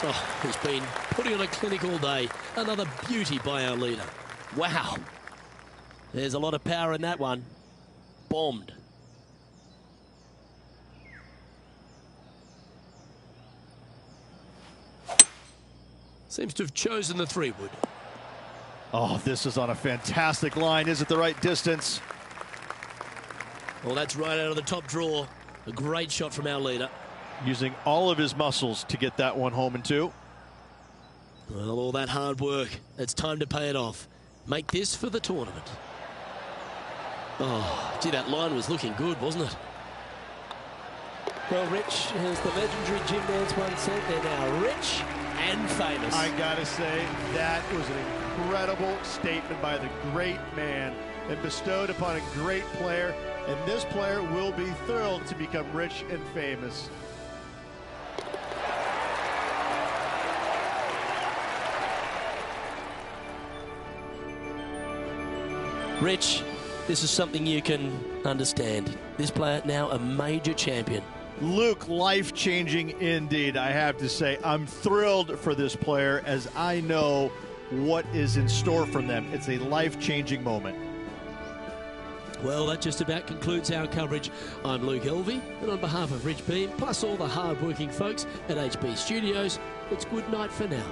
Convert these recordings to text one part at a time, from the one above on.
Oh, he's been putting on a clinic all day. Another beauty by our leader. Wow. There's a lot of power in that one. Bombed. Seems to have chosen the 3-wood. Oh, this is on a fantastic line. Is it the right distance? Well, that's right out of the top drawer. A great shot from our leader. Using all of his muscles to get that one home and two. Well, all that hard work. It's time to pay it off. Make this for the tournament. Oh, gee, that line was looking good, wasn't it? Well, Rich, as the legendary Jim Nance once said, they're now rich and famous. I gotta say, that was an incredible statement by the great man and bestowed upon a great player, and this player will be thrilled to become rich and famous. Rich, this is something you can understand. This player now a major champion. Luke, life-changing indeed, I have to say. I'm thrilled for this player as I know what is in store from them. It's a life-changing moment. Well, that just about concludes our coverage. I'm Luke Elvey, and on behalf of Rich Beam, plus all the hard-working folks at HB Studios, it's good night for now.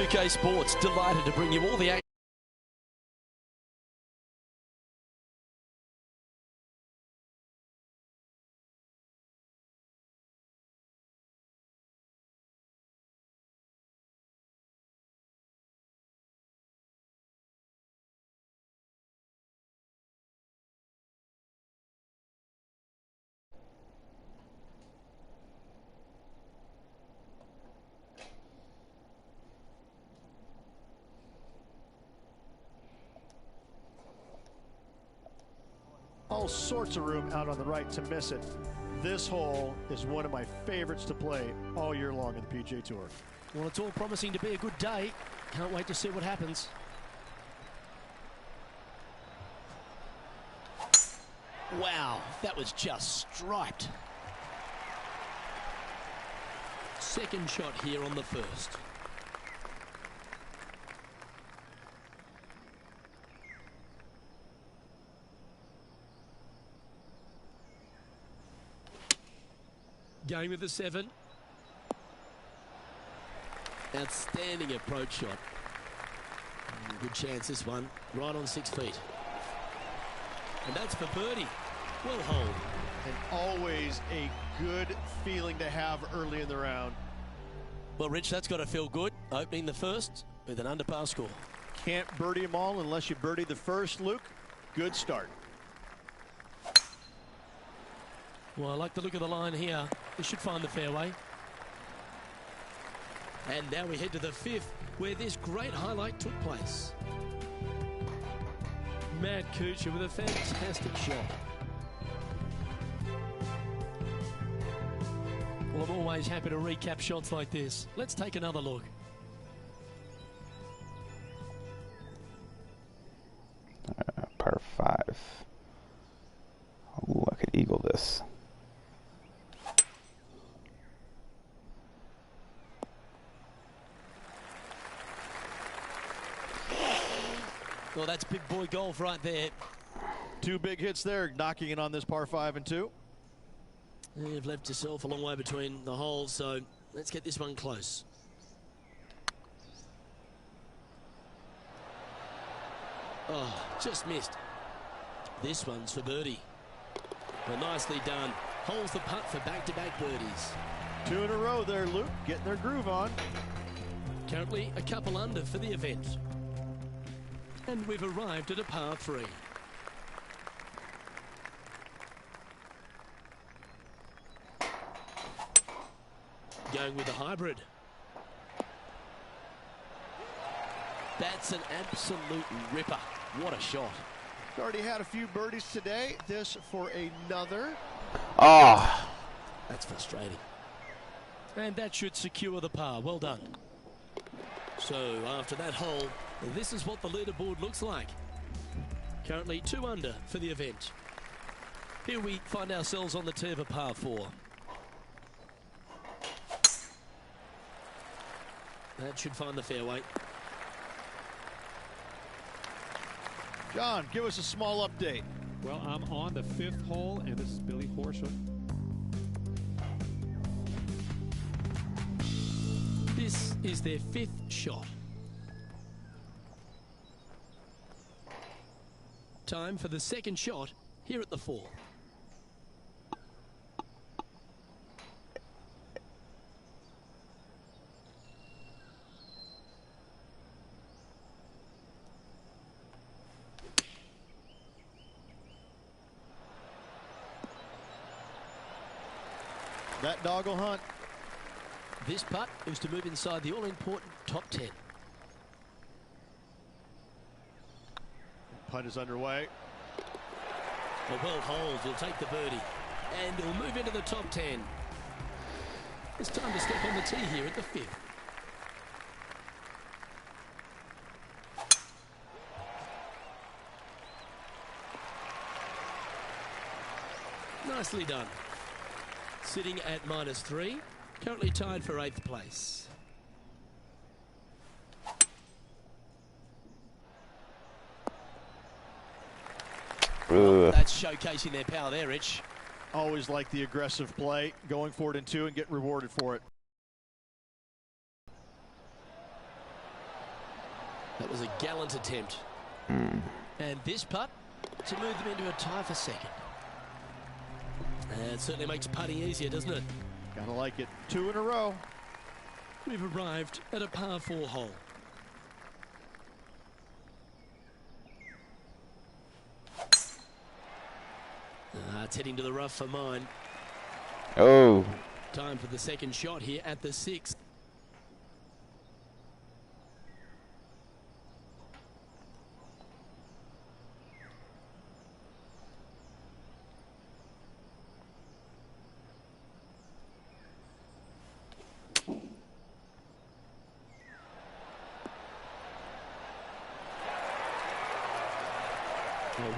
UK Sports, delighted to bring you all the action. All sorts of room out on the right to miss it. This hole is one of my favorites to play all year long in the PGA Tour. Well, it's all promising to be a good day. Can't wait to see what happens. Wow, that was just striped. Second shot here on the first. Going with the 7. Outstanding approach shot. Good chance this one. Right on 6 feet. And that's for birdie. Well holed. And always a good feeling to have early in the round. Well, Rich, that's got to feel good. Opening the first with an under-par score. Can't birdie them all unless you birdie the first, Luke. Good start. Well, I like the look of the line here. This should find the fairway. And now we head to the 5th, where this great highlight took place. Matt Kuchar with a fantastic shot. I'm always happy to recap shots like this. Let's take another look. Par 5. Ooh, I could eagle this. Well, that's big boy golf right there. 2 big hits there, knocking in on this par 5 and 2. You've left yourself a long way between the holes, so let's get this one close. Oh, just missed. This one's for birdie. Well, nicely done. Holds the putt for back-to-back birdies. 2 in a row there, Luke, getting their groove on. Currently a couple under for the event. And we've arrived at a par 3. Going with a hybrid. That's an absolute ripper. What a shot. Already had a few birdies today. This for another. Ah, That's frustrating. And that should secure the par. Well done. So after that hole, this is what the leaderboard looks like. Currently 2 under for the event. Here we find ourselves on the tee of a par 4. That should find the fairway. John, give us a small update. Well, I'm on the 5th hole, and this is Billy Horsham. This is their 5th shot. Time for the 2nd shot here at the 4. That dog will hunt. This putt is to move inside the all-important top 10. Putt is underway. A well hold, he'll take the birdie. And he'll move into the top 10. It's time to step on the tee here at the 5th. Nicely done. Sitting at -3, currently tied for 8th place. That's showcasing their power there, Rich. Always like the aggressive play, going for it in 2 and get rewarded for it. That was a gallant attempt. And this putt to move them into a tie for 2nd. It certainly makes putting easier, doesn't it? Gotta like it. 2 in a row. We've arrived at a par 4 hole. It's heading to the rough for mine. oh, Time for the 2nd shot here at the 6th.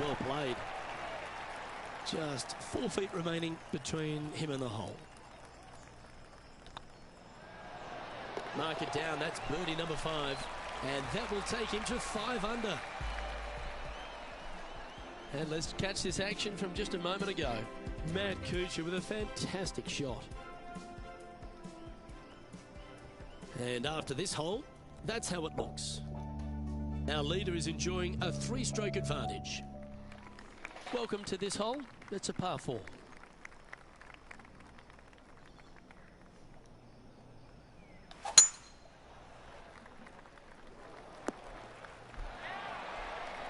Well played. Just 4 feet remaining between him and the hole. Mark it down. That's birdie number 5. And that will take him to 5 under. And let's catch this action from just a moment ago. Matt Kuchar with a fantastic shot. And after this hole, that's how it looks. Our leader is enjoying a 3-stroke advantage. Welcome to this hole. It's a par 4.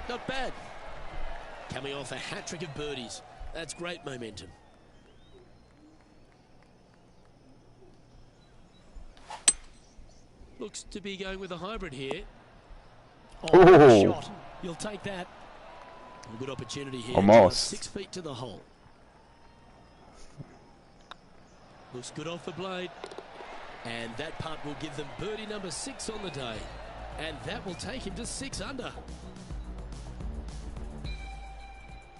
Not bad. Coming off a hat-trick of birdies. That's great momentum. Looks to be going with a hybrid here. Oh, good shot. You'll take that. A good opportunity here. Almost. Just 6 feet to the hole. Looks good off the blade. And that putt will give them birdie number 6 on the day. And that will take him to 6 under.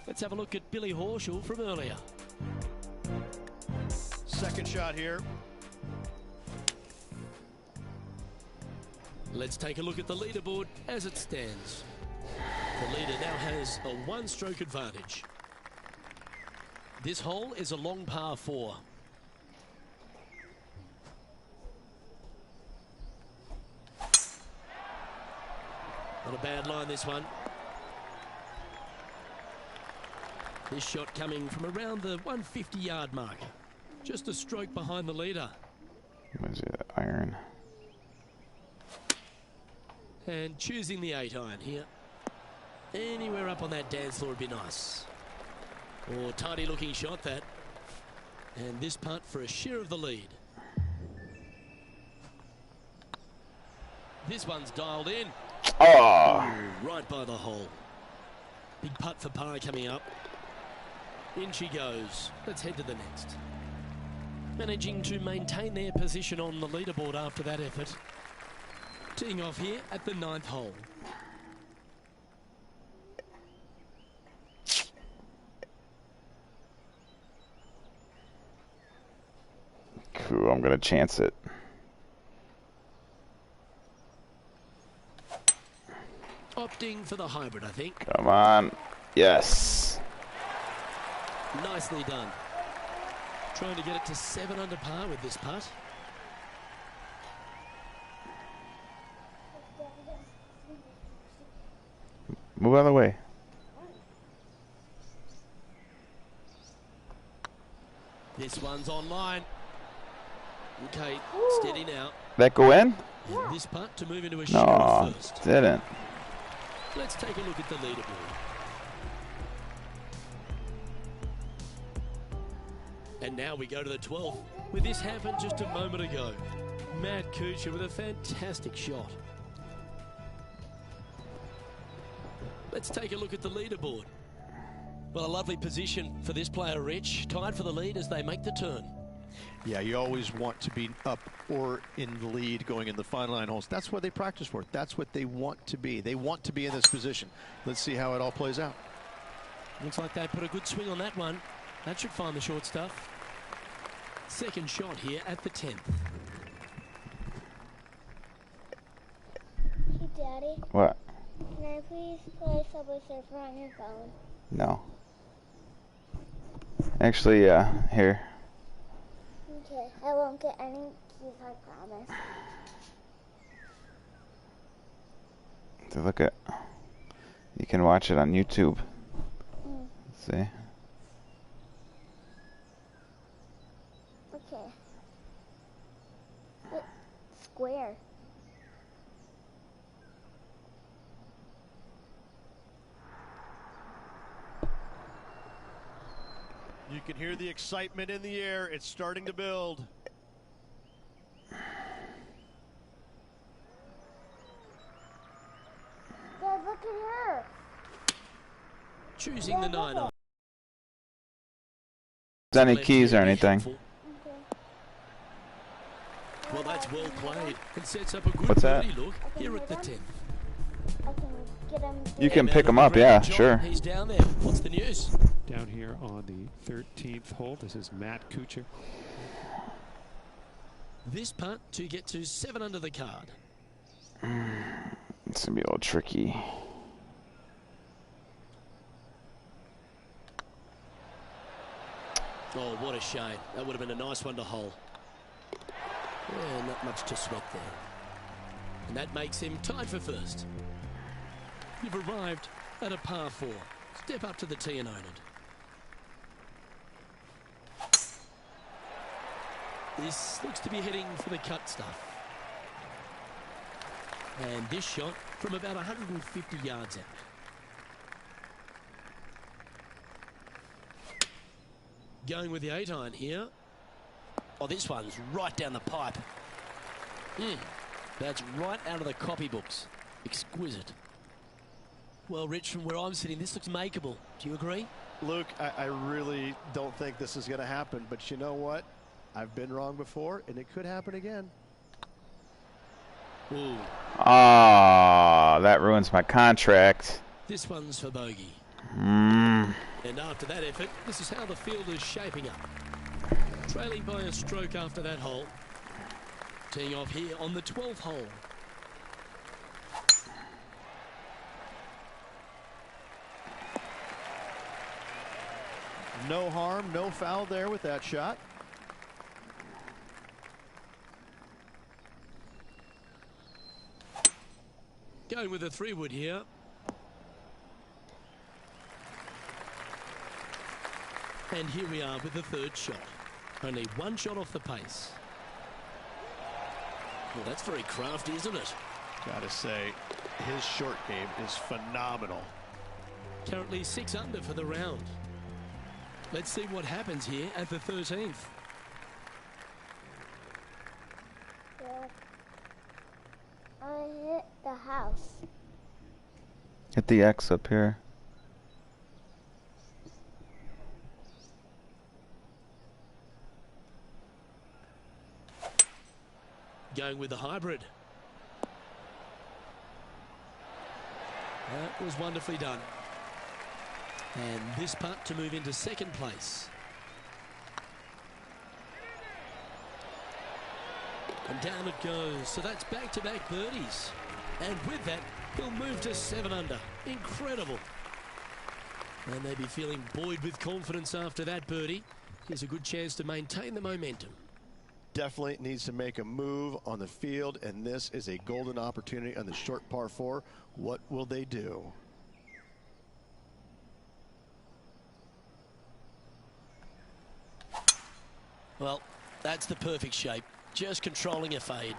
Let's have a look at Billy Horschel from earlier. Second shot here. Let's take a look at the leaderboard as it stands. The leader now has a 1-stroke advantage. This hole is a long par 4. Not a bad line, this one. This shot coming from around the 150-yard mark. Just a stroke behind the leader. Was it iron? And choosing the 8-iron here. Anywhere up on that dance floor would be nice. Oh, tidy looking shot that. And this putt for a share of the lead. This one's dialed in. Oh! Ooh, right by the hole. Big putt for par coming up. In she goes. Let's head to the next. Managing to maintain their position on the leaderboard after that effort. Teeing off here at the 9th hole. Cool, I'm gonna chance it. Opting for the hybrid, I think. Come on. Yes. Nicely done. Trying to get it to 7 under par with this putt. Move out of the way. This one's online. Okay, steady now. That go in? And this putt to move into a share No, first. didn't. Let's take a look at the leaderboard. And now we go to the 12th, where this happened just a moment ago. Matt Kuchar with a fantastic shot. Let's take a look at the leaderboard. Well, a lovely position for this player, Rich. Tied for the lead as they make the turn. Yeah, you always want to be up or in the lead going in the final 9 holes. That's what they practice for. That's what they want to be. They want to be in this position. Let's see how it all plays out. Looks like they put a good swing on that one. That should find the short stuff. Second shot here at the 10th. Hey, Daddy. What? Can I please play Subway Surfer on your phone? No. Actually, here. Okay, I won't get any keys, I promise. To look at. You can watch it on YouTube. See? Okay. It's square. You can hear the excitement in the air. It's starting to build. Dad, look at her. Choosing the 9-iron. Any keys or anything? Okay. Well, that's well played. It sets up a good What's that? birdie look here at the 10th. I can get him. You can Out pick of him the up, green, yeah, John, sure. He's down there. What's the news? Down here on the 13th hole, this is Matt Kuchar. This putt to get to 7 under the card. It's gonna be a little tricky. Oh, what a shame. That would have been a nice one to hole. Yeah, not much to sweat there. And that makes him tied for first. You've arrived at a par 4. Step up to the tee and own it. This looks to be heading for the cut stuff. And this shot from about 150 yards out. Going with the 8-iron here. Oh, this one's right down the pipe. That's right out of the copybooks. Exquisite. Well, Rich, from where I'm sitting, this looks makeable. Do you agree? Luke, I really don't think this is going to happen, but you know what? I've been wrong before, and it could happen again. Ooh, Ah, that ruins my contract. this one's for bogey. Mm. And after that effort, this is how the field is shaping up. Trailing by a stroke after that hole. Teeing off here on the 12th hole. No harm, no foul there with that shot. Going with a 3-wood here. And here we are with the third shot. Only one shot off the pace. Well, that's very crafty, isn't it? Gotta say, his short game is phenomenal. Currently 6 under for the round. Let's see what happens here at the 13th. Yeah. I hit the house. Hit the X up here. Going with the hybrid. That was wonderfully done. And this putt to move into second place. And down it goes. So that's back-to-back birdies. And with that, he'll move to 7 under. Incredible. And they'll be feeling buoyed with confidence after that birdie. Here's a good chance to maintain the momentum. Definitely needs to make a move on the field, and this is a golden opportunity on the short par 4. What will they do? Well, that's the perfect shape. Just controlling a fade.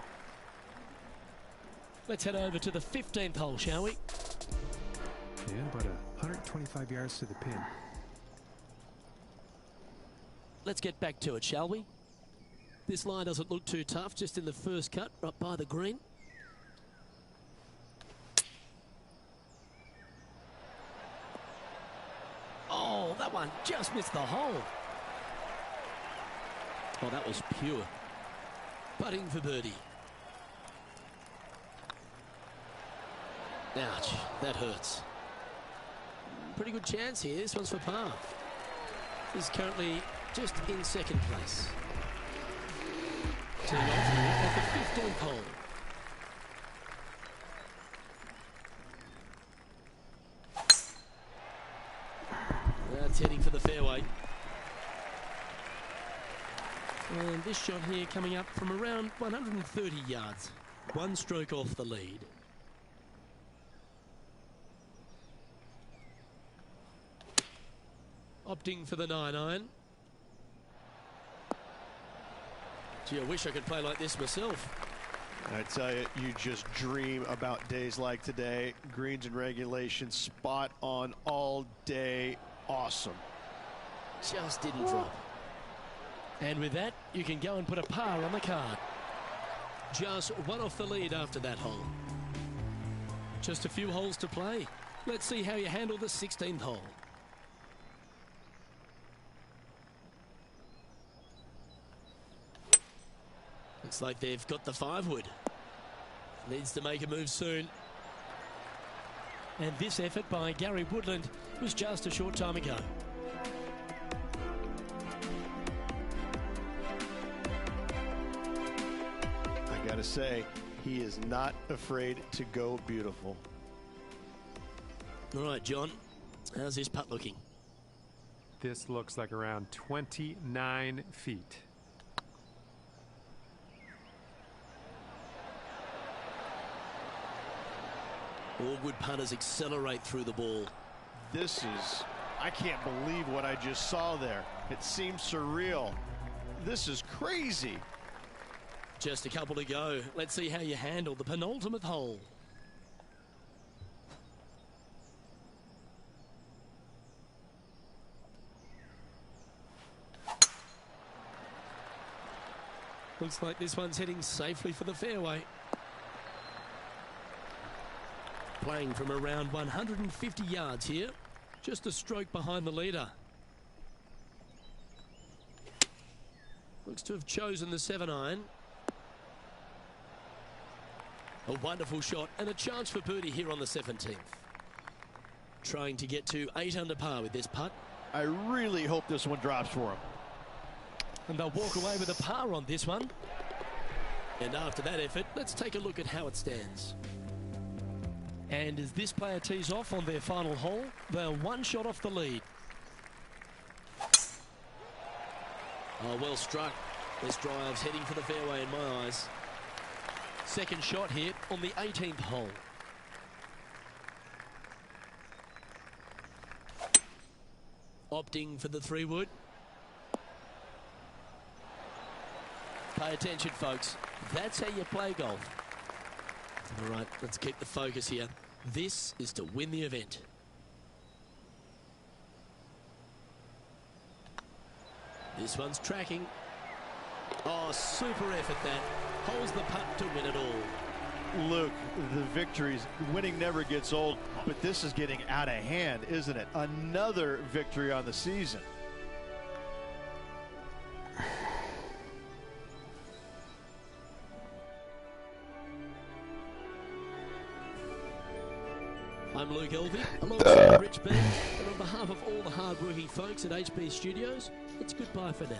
Let's head over to the 15th hole, shall we? Yeah, about 125 yards to the pin. Let's get back to it, shall we? This line doesn't look too tough, just in the first cut, right by the green. Oh, that one just missed the hole. Oh, that was pure. Putting for birdie. Ouch, that hurts. Pretty good chance here. This one's for par. He's currently just in second place. Teeing off here at the 15th hole. That's heading for the fairway. And this shot here coming up from around 130 yards. One stroke off the lead. Opting for the 9-iron. Gee, I wish I could play like this myself. I tell you, you just dream about days like today. Greens and regulation, spot on all day. Awesome. Just didn't drop. And with that, you can go and put a par on the card. Just one off the lead after that hole. Just a few holes to play. Let's see how you handle the 16th hole. Looks like they've got the 5-wood. Needs to make a move soon. And this effort by Gary Woodland was just a short time ago. I gotta say, he is not afraid to go beautiful. All right, John, how's this putt looking? This looks like around 29 feet. All good putters accelerate through the ball. This is, I can't believe what I just saw there. It seems surreal. This is crazy. Just a couple to go. Let's see how you handle the penultimate hole. Looks like this one's heading safely for the fairway. Playing from around 150 yards here. Just a stroke behind the leader. Looks to have chosen the 7-iron. A wonderful shot and a chance for birdie here on the 17th. Trying to get to 8 under par with this putt. I really hope this one drops for him. And they'll walk away with a par on this one. And after that effort, let's take a look at how it stands. And as this player tees off on their final hole, they're 1 shot off the lead. Oh, well struck. This drive's heading for the fairway in my eyes. Second shot here on the 18th hole. Opting for the 3-wood. Pay attention, folks. That's how you play golf. All right, let's keep the focus here. This is to win the event. This one's tracking. Oh, super effort that. Holds the putt to win it all. Luke, the victories, winning never gets old, but this is getting out of hand, isn't it? Another victory on the season. I'm Luke Elvey, alongside Rich Bean, and on behalf of all the hard-working folks at HP Studios, it's goodbye for now.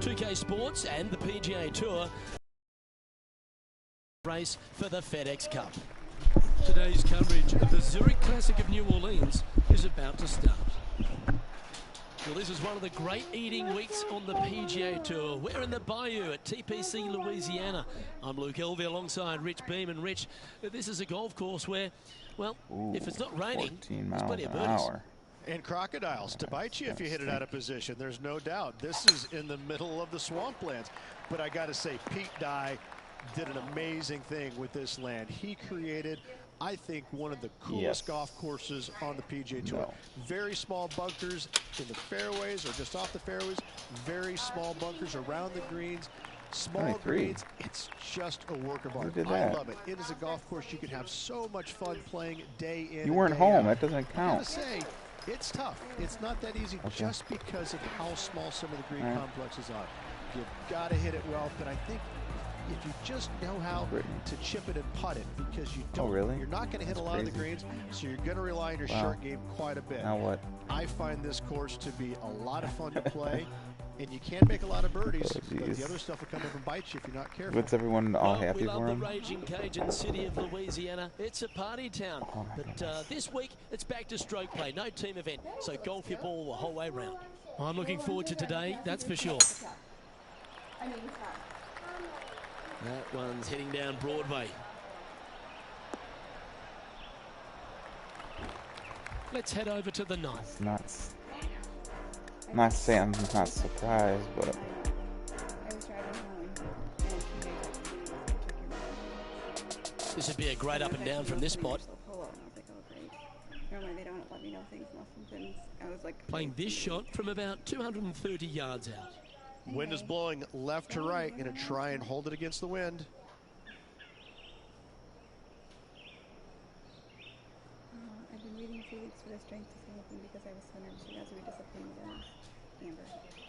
UK Sports and the PGA Tour race for the FedEx Cup. Today's coverage of the Zurich Classic of New Orleans is about to start. Well, this is one of the great eating weeks on the PGA Tour. We're in the Bayou at TPC, Louisiana. I'm Luke Elvey alongside Rich Beam. And Rich, this is a golf course where, well, if it's not raining, there's plenty of birdies. And crocodiles to bite you if you hit it out of position. There's no doubt. This is in the middle of the swamplands. But I got to say, Pete Dye did an amazing thing with this land. He created, I think, one of the coolest golf courses on the PGA Tour. Very small bunkers in the fairways or just off the fairways. Very small bunkers around the greens. Small greens. It's just a work of art. I love it. It is a golf course you can have so much fun playing day in. You weren't home. That doesn't count. I gotta say, it's tough. It's not that easy just because of how small some of the green complexes are. You've got to hit it well, but I think if you just know how to chip it and putt it, because you don't, you're not going to hit a lot of the greens, so you're going to rely on your short game quite a bit. Now what? I find this course to be a lot of fun to play, and you can make a lot birdies, but the other stuff will come up and bite you if you're not careful. What's everyone all happy for him? We love the raging Cajun city of Louisiana. It's a party town. But this week, it's back to stroke play. No team event, so golf your ball the whole way round. I'm looking forward to today, that's for sure. That one's heading down Broadway. Let's head over to the ninth. Nuts. I'm not saying I'm not surprised, but This would be a great up and down from this spot. Normally they don't let me know things unless something's. I was like Playing this shot from about 230 yards out. Wind is blowing left to right. Going to try and hold it against the wind. I've been waiting 3 weeks for the strength to say anything because I was so nervous you guys would be disappointed in Amber.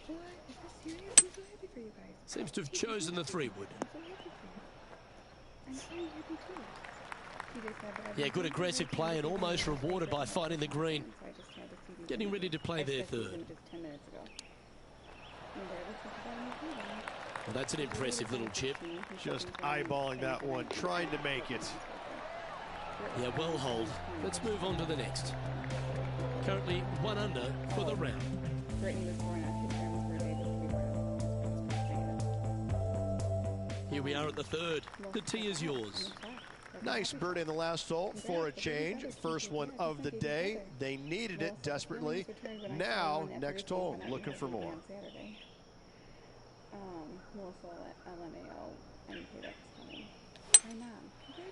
What? Is this serious? I'm so happy for you guys. Seems to have chosen the 3-wood. I'm so happy for you. I'm so happy too. Yeah, good aggressive play and almost rewarded by finding the green. Getting ready to play their third. Well, that's an impressive little chip. Just eyeballing that one, trying to make it. Yeah, well hold. Let's move on to the next. Currently 1 under for the round. Here we are at the third. The tee is yours. Nice birdie in the last hole for a change. First one of the day. They needed it desperately. Now, next hole, looking for more.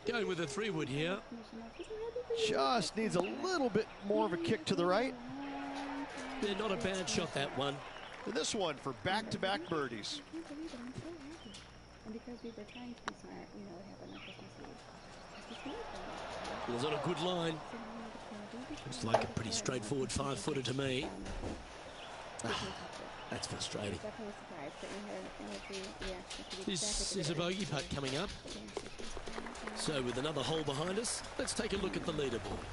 Going with a 3-wood here. Just needs a little bit more of a kick to the right. They're not a bad shot, that one. And this one for back-to-back birdies. And because we were trying to be smart, we know what happened on Christmas Eve. It was on a good line. Looks like a pretty straightforward 5-footer to me. That's frustrating. This is a bogey putt coming up. So with another hole behind us, let's take a look at the leaderboard.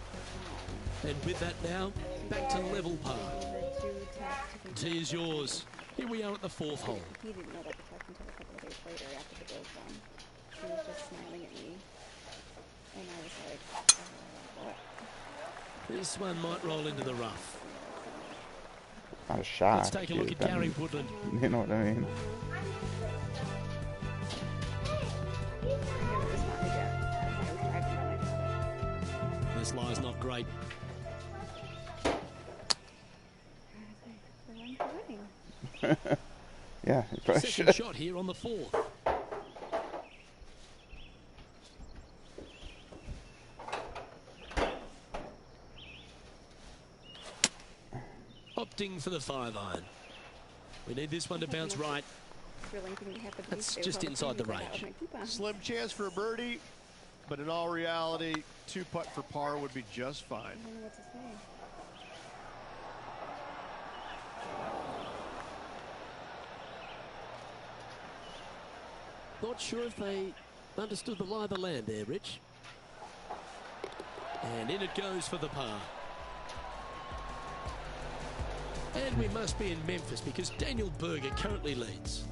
And with that now, back to level par. The tee is yours. Here we are at the 4th hole. He didn't know about the test until a couple of days later after the Bills won. He was just smiling at me. And I was like, what? This one might roll into the rough. not a shot. Let's take a look at Gary Woodland. You know what I mean? This lie's not great. Yeah, you probably Second should. shot here on the 4th. Opting for the 5-iron. We need this one to bounce right. That's just inside the range. Slim chance for a birdie, but in all reality, 2-putt for par would be just fine. I don't know what to say. Not sure if they understood the lie of the land there, Rich. And in it goes for the par. And we must be in Memphis because Daniel Berger currently leads.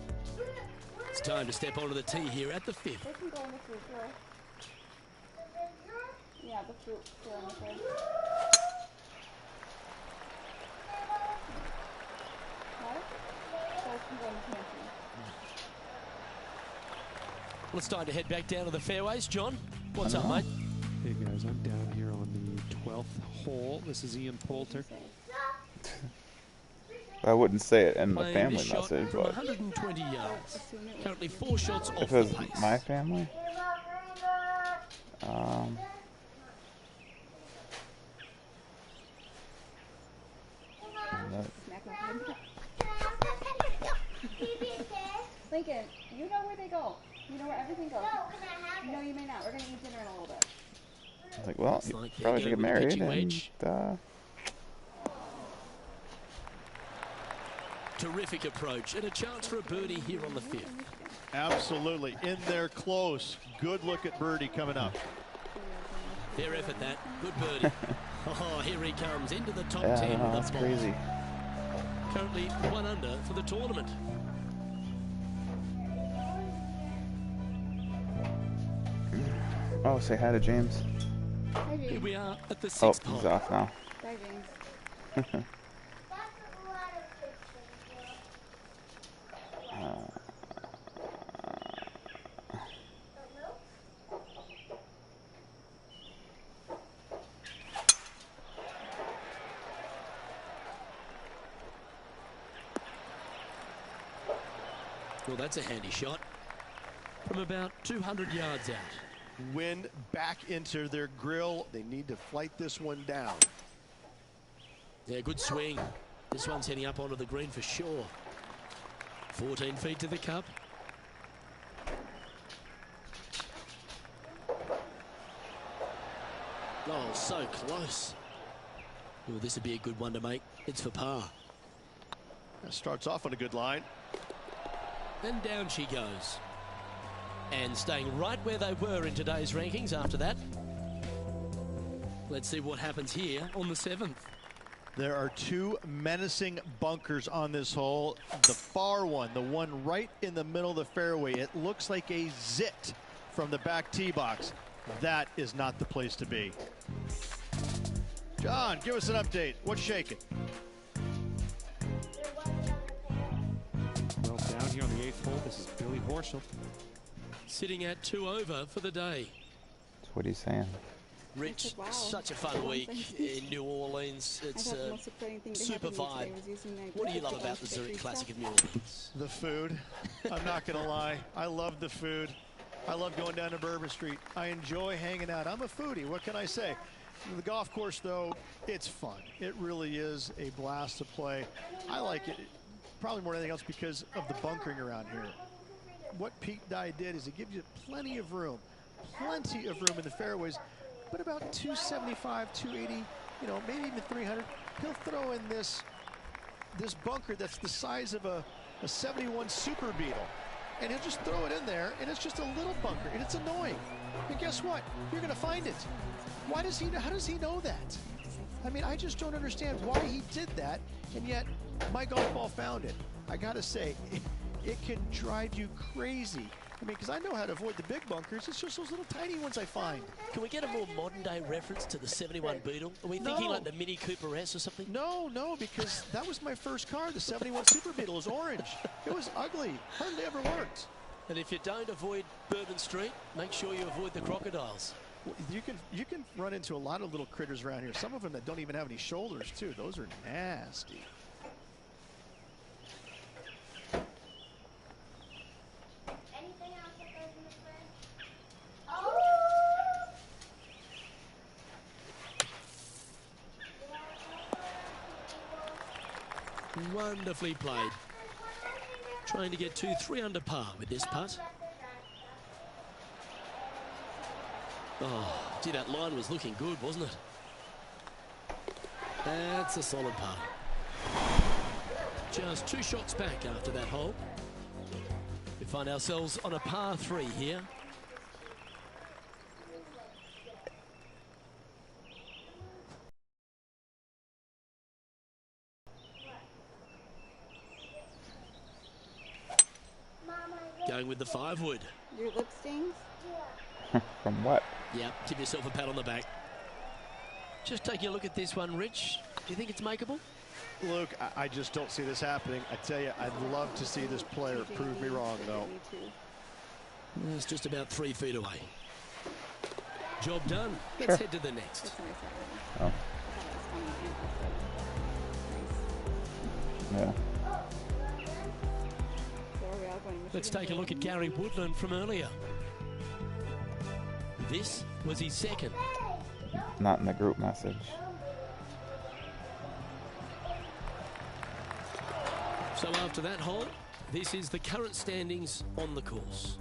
It's time to step onto the tee here at the 5th. They can go in the fruit drawer. Yeah, the fruit drawer in the fridge. What? Those can go in the pantry. Well, it's time to head back down to the fairways. John, what's up, mate? Hey guys, I'm down here on the 12th hole. This is Ian Poulter. I wouldn't say it in my Playing family this shot message, from but 120 yards. Currently 4 shots off if the it was pace. my family, Lincoln, you know where they go. You know where everything goes. No, you may not. We're going to eat dinner in a little bit. I was like, well, Looks you like probably they should go get with the married pitching and wedge. Terrific approach and a chance for a birdie here on the 5th. Absolutely. In there close. Good look at birdie coming up. Fair effort that. Good birdie. Oh, here he comes into the top yeah, 10 no, with that's a ball. crazy. Currently 1 under for the tournament. Oh, say hi to James. Hi, Here James. we are at the 6th Oh, hole. he's off now. Bye, James. Well, that's a handy shot from about 200 yards out. Wind back into their grill. They need to flight this one down. Yeah, good swing. This one's heading up onto the green for sure. 14 feet to the cup. Oh, so close. Oh, this would be a good one to make. It's for par. That starts off on a good line. And down she goes. And staying right where they were in today's rankings after that. Let's see what happens here on the 7th. There are two menacing bunkers on this hole. The far one, the one right in the middle of the fairway, it looks like a zit from the back tee box. That is not the place to be. John, give us an update. What's shaking? Well, down here on the 8th hole, this is Billy Horschel. Sitting at 2 over for the day. That's what he's saying. Rich, Wow. such a fun week in New Orleans. It's I thought the most exciting thing to super happen to me vibe. today was using my What do you love football about the picture Zurich Classic stuff. of New Orleans? The food. I'm not going to lie. I love the food. I love going down to Bourbon Street. I enjoy hanging out. I'm a foodie. What can I say? The golf course, though, it's fun. It really is a blast to play. I like it probably more than anything else because of the bunkering around here. What Pete Dye did is it gives you plenty of room in the fairways, but about 275, 280, you know, maybe even 300. He'll throw in this bunker that's the size of a 71 Super Beetle. And he'll just throw it in there, and it's just a little bunker, and it's annoying. And guess what? You're going to find it. Why does he? How does he know that? I mean, I just don't understand why he did that, and yet my golf ball found it. I got to say, it can drive you crazy. I mean, because I know how to avoid the big bunkers. It's just those little tiny ones I find. Can we get a more modern day reference to the 71 Beetle? Are we thinking No. like the Mini Cooper S or something? No, because that was my first car. The 71 Super Beetle was orange. It was ugly. Hardly ever worked. And if you don't avoid Bourbon Street, make sure you avoid the crocodiles. You can run into a lot of little critters around here. Some of them that don't even have any shoulders, too. Those are nasty. Anything else that goes in the fridge? Wonderfully played. Trying to get 2-3 under par with this putt. Oh, gee, that line was looking good, wasn't it? That's a solid par. Just 2 shots back after that hole. We find ourselves on a par 3 here. Going with the 5-wood. Your lip stings? From what? Yep, give yourself a pat on the back. Just taking a look at this one, Rich. Do you think it's makeable? Luke, I just don't see this happening. I tell you, I'd love to see this player prove me wrong, though. Me too. It's just about 3 feet away. Job done. Let's head to the next. That's nice. Oh. I thought it was funny and also nice. Yeah. So are we all going Let's Michigan take a look at Bowl? Gary Woodland from earlier. This was his second. Not in the group message. So after that hole, this is the current standings on the course.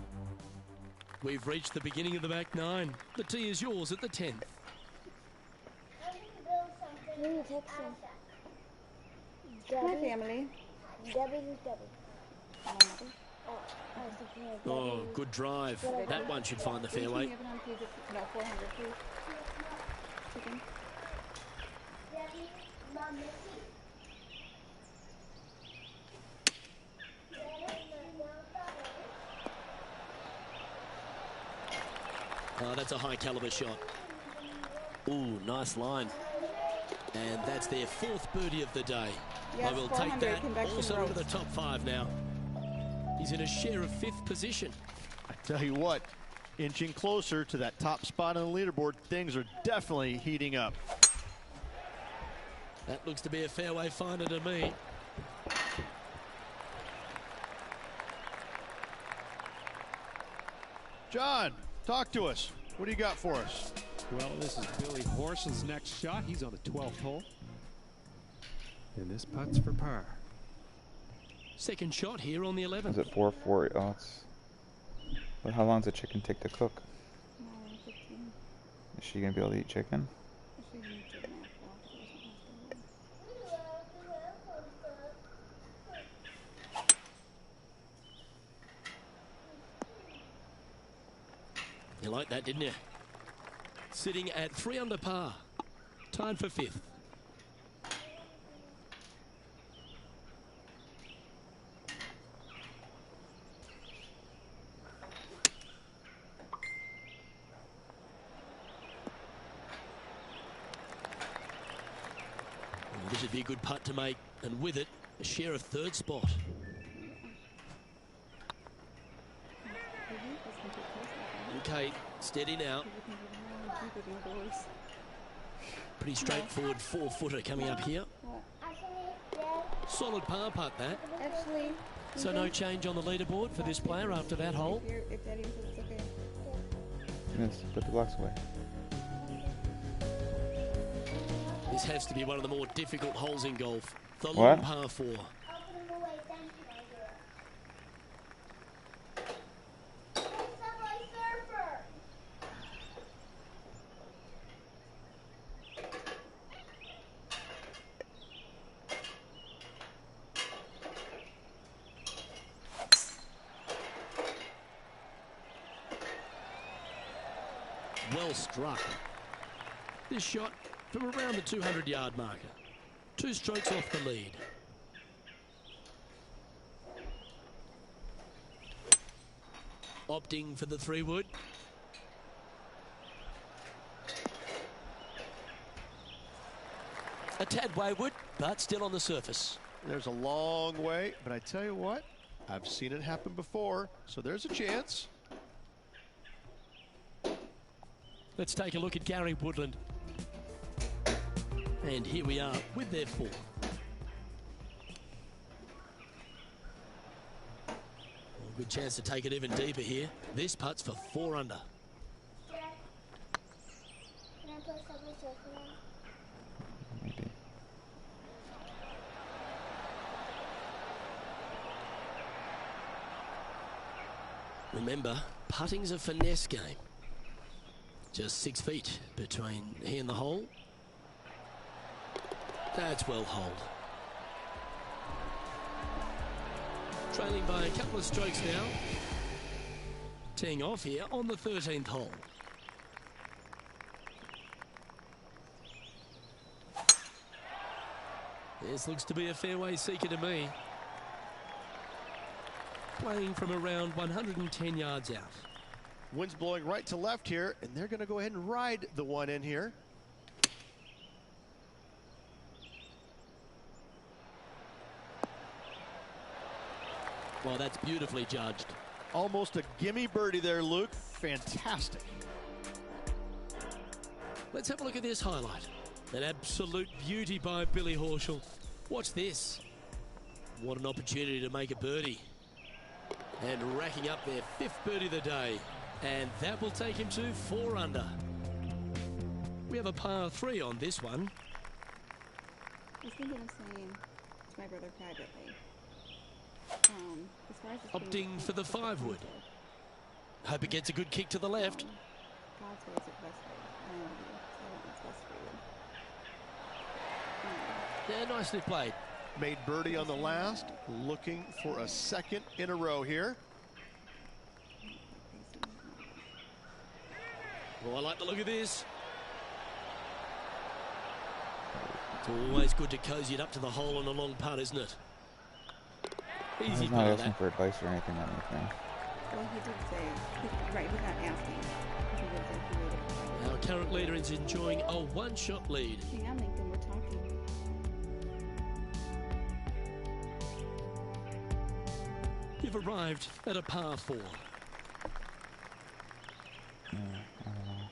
We've reached the beginning of the back 9. The tee is yours at the 10th. Who are you texting? My Debbie? family. Debbie, who's Debbie? My mother. Oh, I was thinking of Oh, Debbie. good drive. That one should find the fairway. You have it on, please? No, 400, please. Chicken. Debbie, Mom, Missy. Oh, that's a high caliber shot. Ooh, nice line. And that's their 4th birdie of the day. Yes, I will take 400 that convection also rope. into the top 5 now. He's in a share of 5th position. I tell you what, inching closer to that top spot on the leaderboard, things are definitely heating up. That looks to be a fairway finder to me. John, talk to us. What do you got for us? Well, this is Billy Horschel's next shot. He's on the 12th hole. And this putt's for par. Second shot here on the 11th. Is it 4-4? Oh, it's. But how long does a chicken take to cook? An hour and 15. Is she gonna be able to eat chicken? Actually, you need to nap while it doesn't have You like that, didn't you? Sitting at 3 under par. Tied for 5th. This would be a good putt to make, and with it, a share of 3rd spot. Okay, steady now. Pretty straightforward 4-footer coming up here. Solid par putt that. Actually, So no change on the leaderboard for this player after that hole. if Daddy says it's okay. Yes, put the blocks away. This has to be one of the more difficult holes in golf. The What? long par 4. I'll put them away. Thank you, my girl. Subway Surfer. Well struck. This shot from around the 200-yard marker. 2 strokes off the lead. Opting for the 3-wood. A tad wayward, but still on the surface. There's a long way, but I tell you what, I've seen it happen before, so there's a chance. Let's take a look at Gary Woodland. And here we are with their 4. Good chance to take it even deeper here. This putt's for 4 under. Dad, can I put Subway Surfer on? Maybe. Remember, putting's a finesse game. Just 6 feet between he and the hole. That's well holed. Trailing by a couple of strokes now. Teeing off here on the 13th hole. This looks to be a fairway seeker to me. Playing from around 110 yards out. Wind's blowing right to left here, and they're going to go ahead and ride the one in here. Well, that's beautifully judged. Almost a gimme birdie there, Luke. Fantastic. Let's have a look at this highlight. An absolute beauty by Billy Horschel. Watch this. What an opportunity to make a birdie. And racking up their 5th birdie of the day. And that will take him to 4 under. We have a par 3 on this one. I was thinking of saying to my brother privately. As far as this Opting being for the 5-wood. expensive, Hope it gets a good kick to the left. God's ways are the best way. I know you, so I want what's best for you. Yeah, nicely played. Made birdie on the last. Looking for a 2nd in a row here. Oh, I like the look of this. It's always good to cozy it up to the hole on a long putt, isn't it? Easy He's not par asking that. for advice or anything on anything. Well, he did say, right, he's not asking. He did say he waited. Our current leader is enjoying a 1-shot lead. Hang on, Lincoln, we're talking. You've arrived at a par 4. Yeah, I don't know.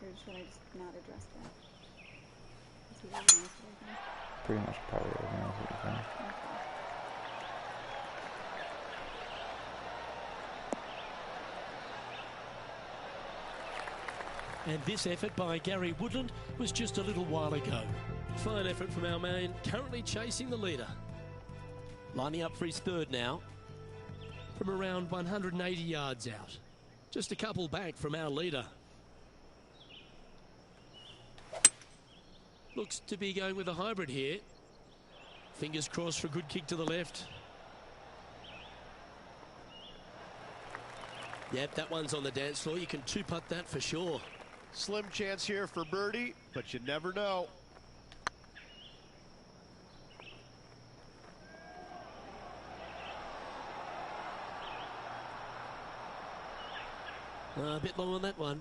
Or should I just not address that? Is he really nice or anything? Pretty much probably organize what you're saying. Okay. And this effort by Gary Woodland was just a little while ago. Fine effort from our man, currently chasing the leader. Lining up for his third now, from around 180 yards out. Just a couple back from our leader. Looks to be going with a hybrid here. Fingers crossed for a good kick to the left. Yep, that one's on the dance floor. You can two-putt that for sure. Slim chance here for birdie, but you never know. A bit long on that one.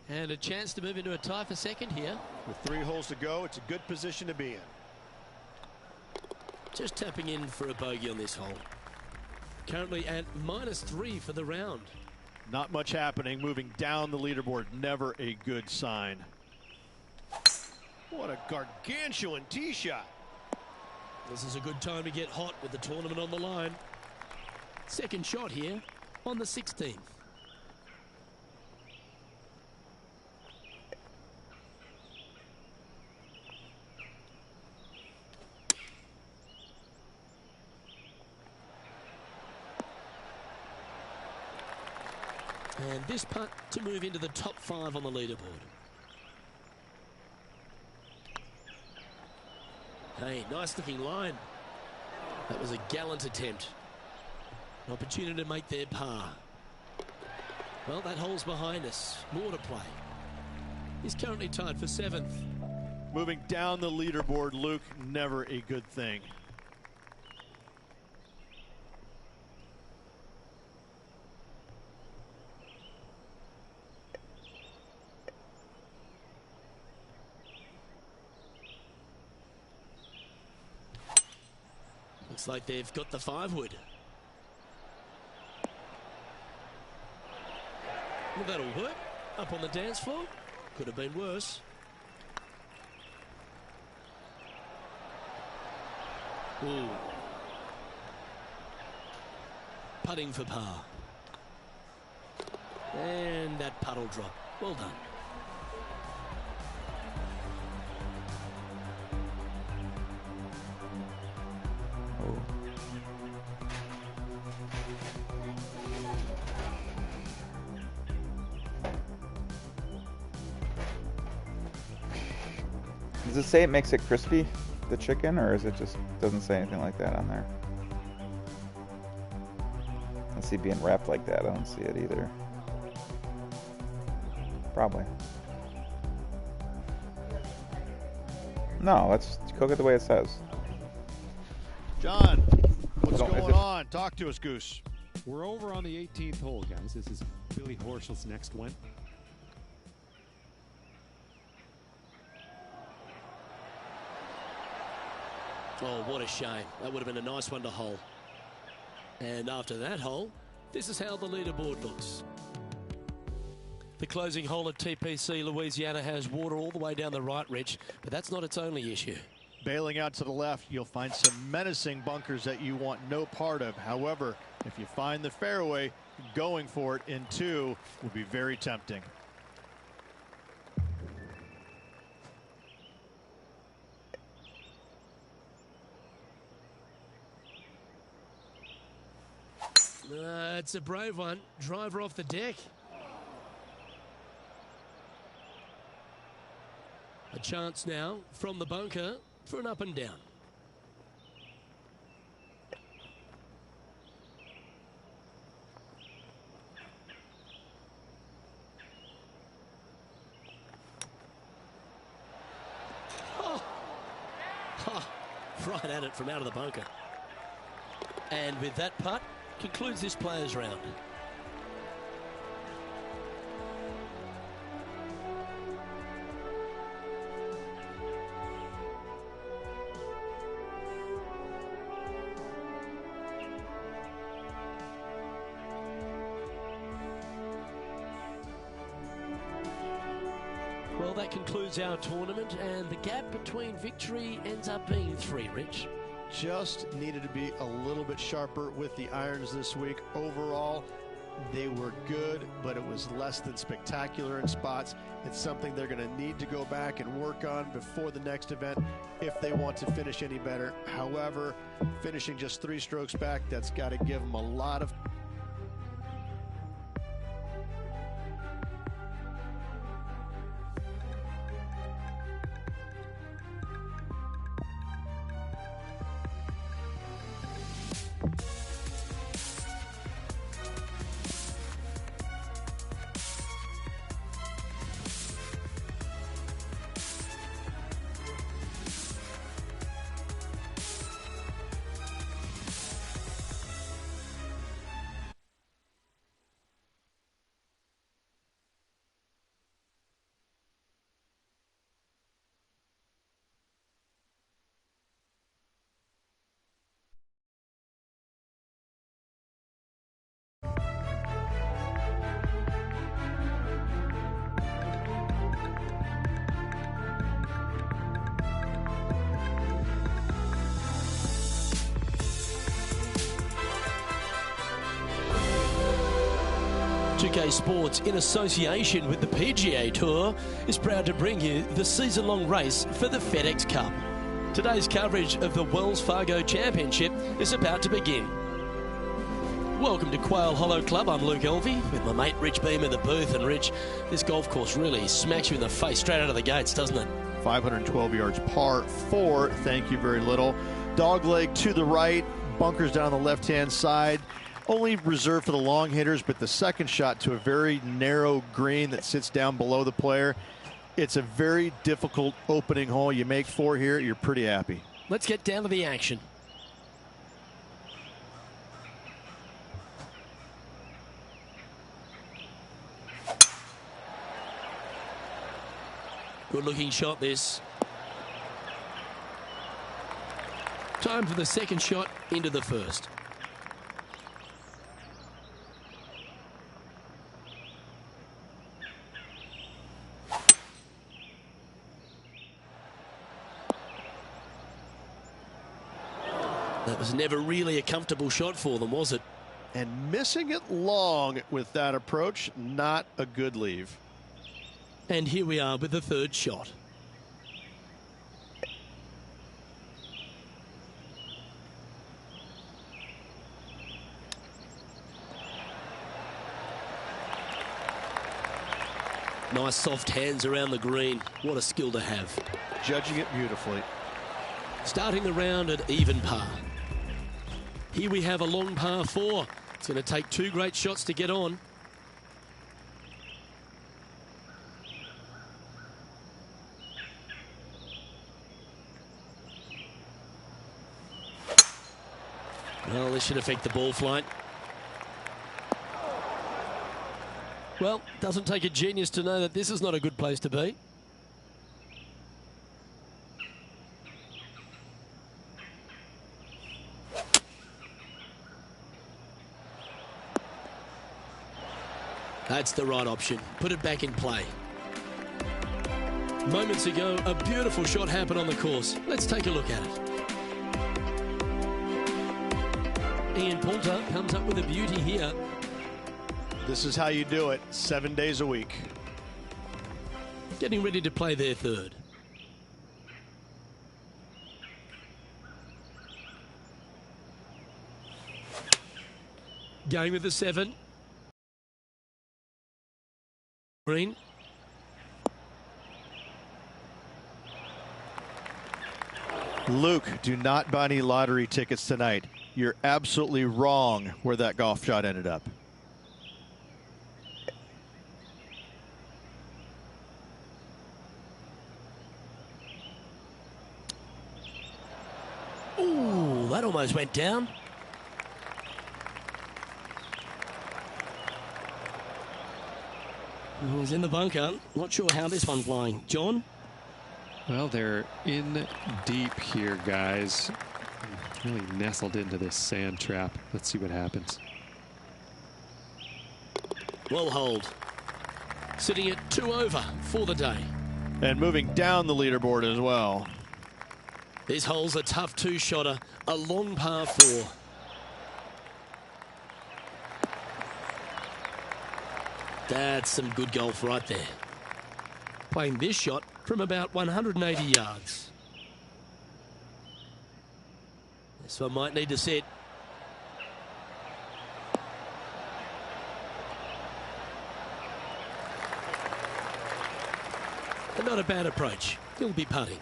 And a chance to move into a tie for second here. With 3 holes to go, it's a good position to be in. Just tapping in for a bogey on this hole. Currently at -3 for the round. Not much happening, moving down the leaderboard, never a good sign. What a gargantuan tee shot. This is a good time to get hot with the tournament on the line. Second shot here on the 16th. And this putt to move into the top 5 on the leaderboard. Hey, nice looking line. That was a gallant attempt. An opportunity to make their par. Well, that hole's behind us. More to play. He's currently tied for 7th. Moving down the leaderboard, Luke, never a good thing. Looks like they've got the 5-wood. Well, that'll work. Up on the dance floor. Could have been worse. Ooh. Putting for par. And that putt will drop. Well done. Does it say it makes it crispy, the chicken, or is it just doesn't say anything like that on there? I see it being wrapped like that. I don't see it either. Probably. No, let's cook it the way it says. John, what's going on? Talk to us, Goose. We're over on the 18th hole, guys. This is Billy Horschel's next one. Oh, what a shame. That would have been a nice one to hole. And after that hole, this is how the leaderboard looks. The closing hole at TPC Louisiana has water all the way down the right ridge, but that's not its only issue. Bailing out to the left, you'll find some menacing bunkers that you want no part of. However, if you find the fairway, going for it in 2 would be very tempting. It's a brave one. Driver off the deck. A chance now from the bunker for an up and down. Oh. Oh. Right at it from out of the bunker. And with that putt, concludes this players round. Well, that concludes our tournament, and the gap between victory ends up being 3, Rich. Just needed to be a little bit sharper with the irons this week. Overall, They were good, but it was less than spectacular in spots. It's something they're going to need to go back and work on before the next event if they want to finish any better. However, finishing just 3 strokes back, that's got to give them a lot of UK Sports, in association with the PGA Tour, is proud to bring you the season-long race for the FedEx Cup. Today's coverage of the Wells Fargo Championship is about to begin. Welcome to Quail Hollow Club. I'm Luke Elvey with my mate Rich Beam in the booth. And Rich, this golf course really smacks you in the face straight out of the gates, doesn't it? 512 yards, par 4. Thank you very little. Dogleg to the right, bunkers down the left-hand side. Only reserved for the long hitters, but the second shot to a very narrow green that sits down below the player. It's a very difficult opening hole. You make 4 here, you're pretty happy. Let's get down to the action. Good looking shot this. Time for the second shot into the first. That was never really a comfortable shot for them, was it? And missing it long with that approach, not a good leave. And here we are with the third shot. Nice soft hands around the green. What a skill to have. Judging it beautifully. Starting the round at even par. Here we have a long par 4. It's going to take 2 great shots to get on. Well, this should affect the ball flight. Well, doesn't take a genius to know that this is not a good place to be. That's the right option. Put it back in play. Moments ago, a beautiful shot happened on the course. Let's take a look at it. Ian Poulter comes up with a beauty here. This is how you do it, 7 days a week. Getting ready to play their third. Going with the 7. Green. Luke, do not buy any lottery tickets tonight. You're absolutely wrong where that golf shot ended up. Ooh, that almost went down. He's in the bunker. Not sure how this one's lying. John? Well, they're in deep here, guys. Really nestled into this sand trap. Let's see what happens. Well holed. Sitting at 2 over for the day. And moving down the leaderboard as well. This hole's a tough 2-shotter, a long par 4. That's some good golf right there. Playing this shot from about 180 yards. This one might need to set. But not a bad approach. He'll be putting.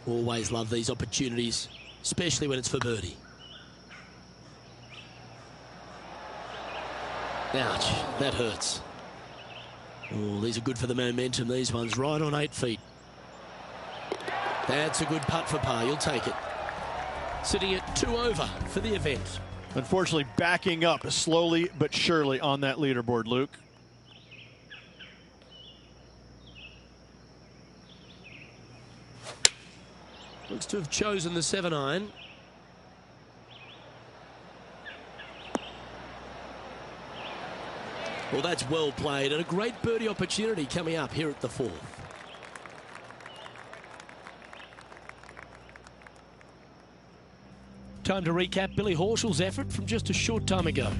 Always love these opportunities, especially when it's for birdie. Ouch, that hurts. Oh, these are good for the momentum, these ones, right on 8 feet. That's a good putt for par, you'll take it. Sitting at 2 over for the event. Unfortunately, backing up slowly but surely on that leaderboard, Luke. Looks to have chosen the 7-iron. Well, that's well played and a great birdie opportunity coming up here at the 4th. Time to recap Billy Horschel's effort from just a short time ago.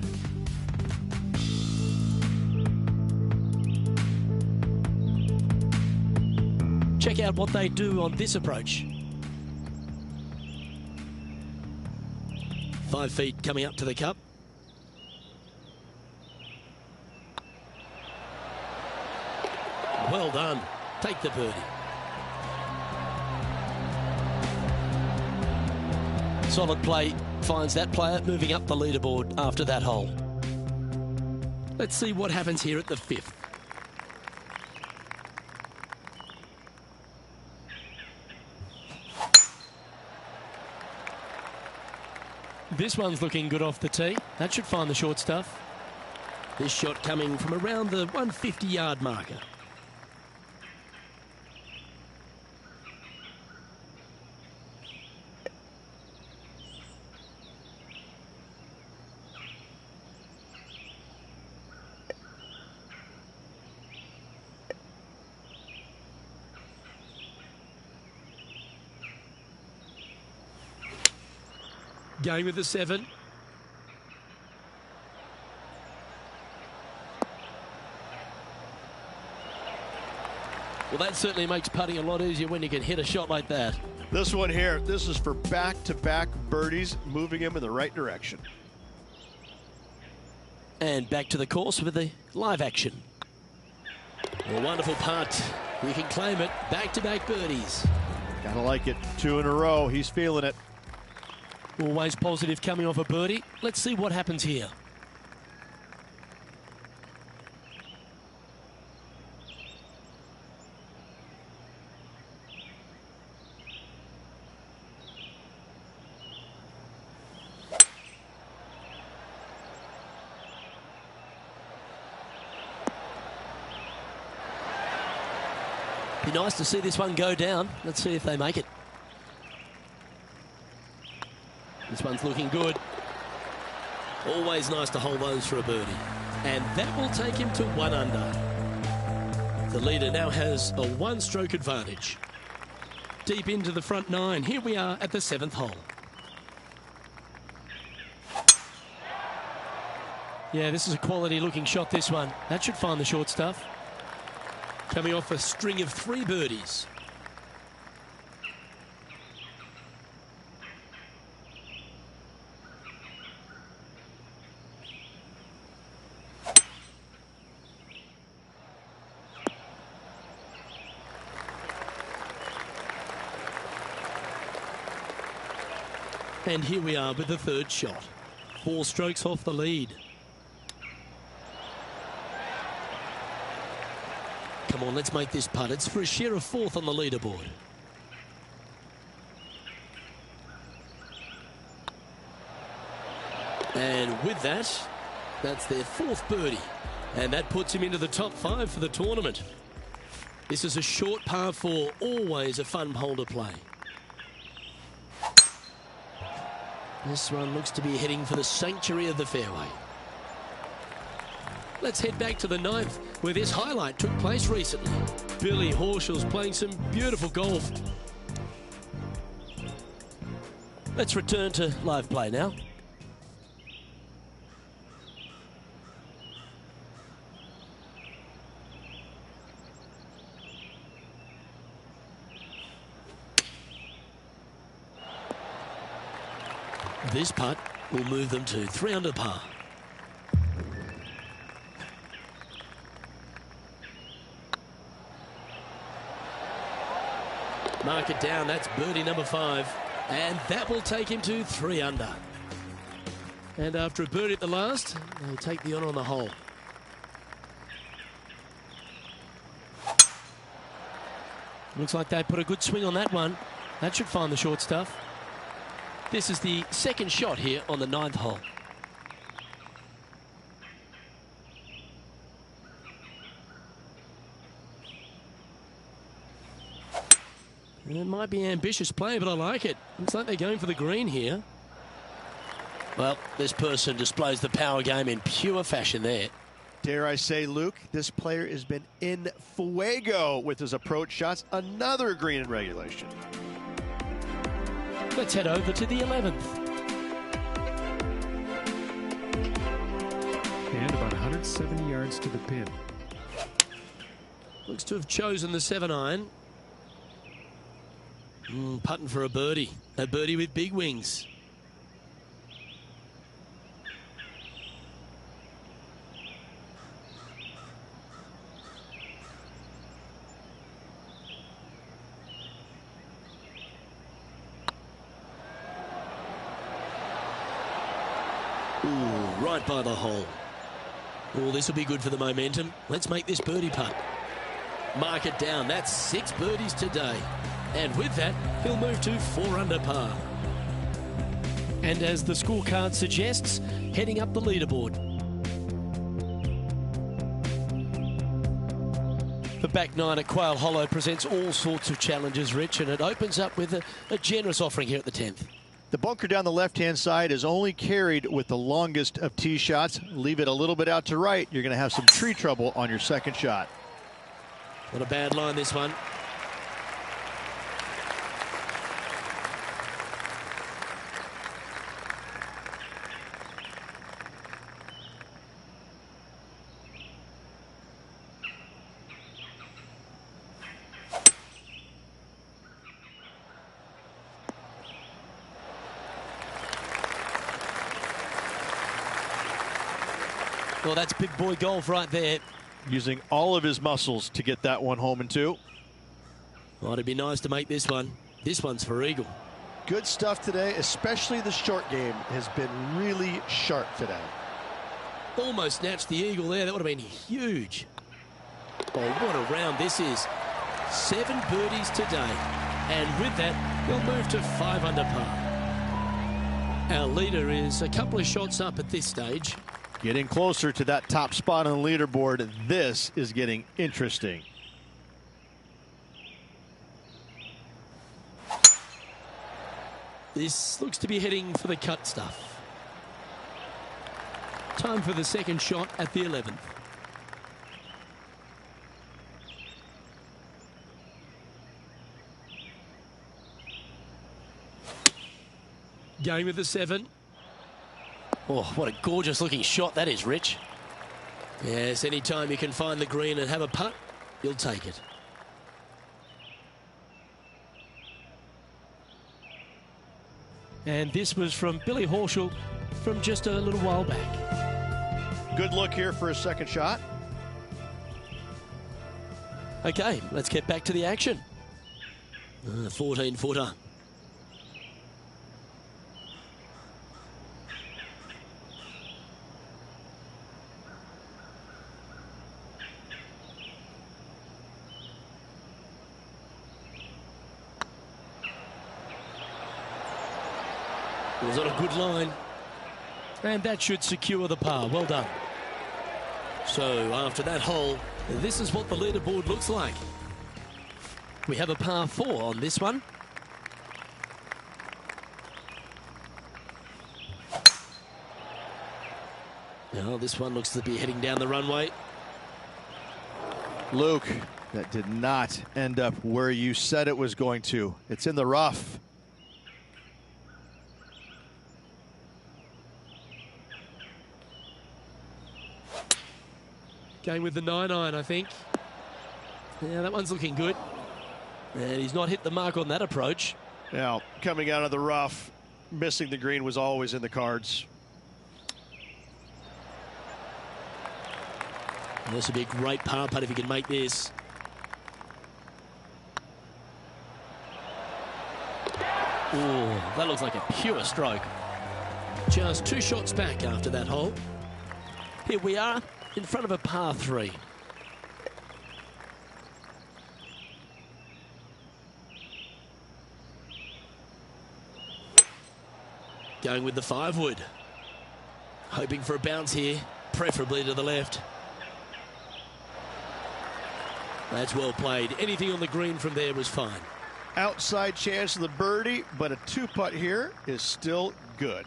Check out what they do on this approach. 5 feet coming up to the cup. Well done. Take the birdie. Solid play finds that player moving up the leaderboard after that hole. Let's see what happens here at the 5th. This one's looking good off the tee. That should find the short stuff. This shot coming from around the 150-yard marker. Going with the 7. Well, that certainly makes putting a lot easier when you can hit a shot like that. This one here, this is for back-to-back birdies, moving him in the right direction. And back to the course with the live action. A wonderful putt. You can claim it. Back-to-back birdies. Gotta like it. 2 in a row. He's feeling it. Always positive coming off a birdie. Let's see what happens here. Be nice to see this one go down. Let's see if they make it. This one's looking good. Always nice to hold those for a birdie. And that will take him to 1 under. The leader now has a 1-stroke advantage. Deep into the front 9. Here we are at the 7th hole. Yeah, this is a quality looking shot, this one. That should find the short stuff. Coming off a string of 3 birdies. And here we are with the 3rd shot. 4 strokes off the lead. Come on, let's make this putt. It's for a share of 4th on the leaderboard. And with that, that's their 4th birdie. And that puts him into the top 5 for the tournament. This is a short par 4, always a fun hole to play. This one looks to be heading for the sanctuary of the fairway. Let's head back to the 9th, where this highlight took place recently. Billy Horschel's playing some beautiful golf. Let's return to live play now. This putt will move them to 3 under par. Mark it down. That's birdie number 5. And that will take him to 3 under. And after a birdie at the last, they'll take the honour on the hole. Looks like they put a good swing on that one. That should find the short stuff. This is the second shot here on the 9th hole. It might be ambitious play, but I like it. Looks like they're going for the green here. Well, this person displays the power game in pure fashion there. Dare I say, Luke, this player has been in fuego with his approach shots. Another green in regulation. Let's head over to the 11th. And about 170 yards to the pin. Looks to have chosen the 7-iron. Putting for a birdie. A birdie with big wings. Ooh, right by the hole. Oh, this will be good for the momentum. Let's make this birdie putt. Mark it down. That's 6 birdies today. And with that, he'll move to 4 under par. And as the scorecard suggests, heading up the leaderboard. The back 9 at Quail Hollow presents all sorts of challenges, Rich, and it opens up with a generous offering here at the 10th. The bunker down the left-hand side is only carried with the longest of tee shots. Leave it a little bit out to right. You're going to have some tree trouble on your second shot. Not a bad line, this one. Well, that's big boy golf right there. Using all of his muscles to get that one home in 2. Well, it'd be nice to make this one. This one's for eagle. Good stuff today, especially the short game has been really sharp today. Almost snatched the eagle there. That would have been huge. Oh, what a round this is. 7 birdies today. And with that, he'll move to 5 under par. Our leader is a couple of shots up at this stage. Getting closer to that top spot on the leaderboard. This is getting interesting. This looks to be heading for the cut stuff. Time for the second shot at the 11th. Going with the 7. Oh, what a gorgeous looking shot that is, Rich. Yes, anytime you can find the green and have a putt, you'll take it. And this was from Billy Horschel from just a little while back. Good look here for a second shot. Okay, let's get back to the action. 14-footer. It was on a good line. And that should secure the par. Well done. So after that hole, this is what the leaderboard looks like. We have a par 4 on this one. Now this one looks to be heading down the runway. Luke, that did not end up where you said it was going to. It's in the rough. Going with the 9-iron, I think. Yeah, that one's looking good. And he's not hit the mark on that approach. Now, coming out of the rough, missing the green was always in the cards. And this would be a great par putt if he can make this. Oh, that looks like a pure stroke. Just 2 shots back after that hole. Here we are in front of a par 3. Going with the 5-wood. Hoping for a bounce here, preferably to the left. That's well played. Anything on the green from there was fine. Outside chance of the birdie, but a 2-putt here is still good.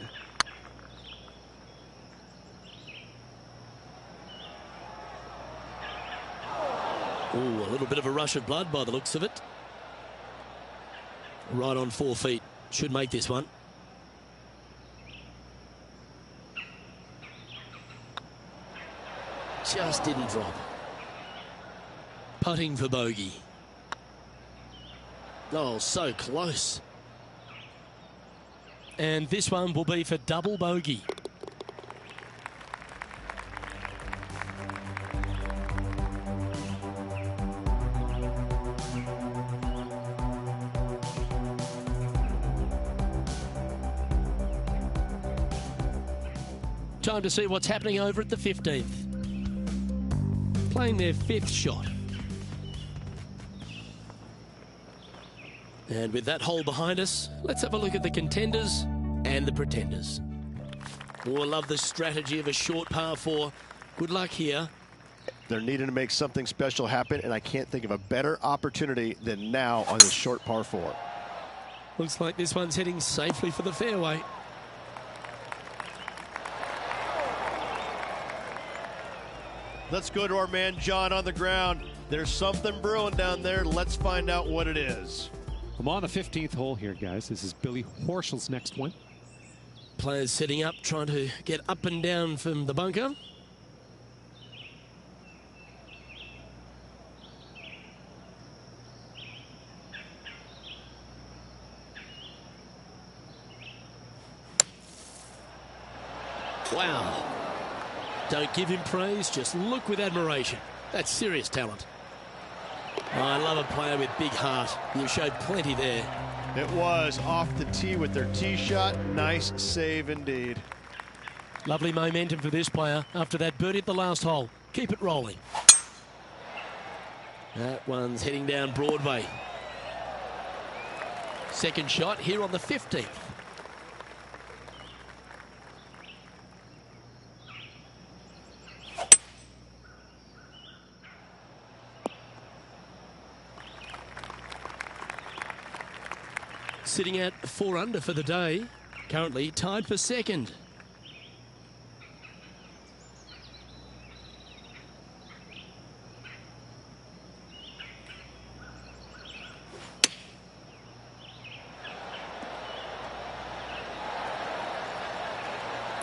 Ooh, a little bit of a rush of blood by the looks of it. Right on 4 feet. Should make this one. Just didn't drop. Putting for bogey. Oh, so close. And this one will be for double bogey. Time to see what's happening over at the 15th. Playing their 5th shot. And with that hole behind us, let's have a look at the contenders and the pretenders. Oh, I love the strategy of a short par 4. Good luck here. They're needing to make something special happen, and I can't think of a better opportunity than now on this short par 4. Looks like this one's heading safely for the fairway. Let's go to our man John on the ground. There's something brewing down there. Let's find out what it is. I'm on the 15th hole here, guys. This is Billy Horschel's next one. Players setting up, trying to get up and down from the bunker. Wow. Don't give him praise, just look with admiration. That's serious talent. Oh, I love a player with big heart. You showed plenty there. It was off the tee with their tee shot. Nice save indeed. Lovely momentum for this player after that birdie at the last hole. Keep it rolling. That one's heading down Broadway. Second shot here on the 15th. Sitting at 4 under for the day, currently tied for second.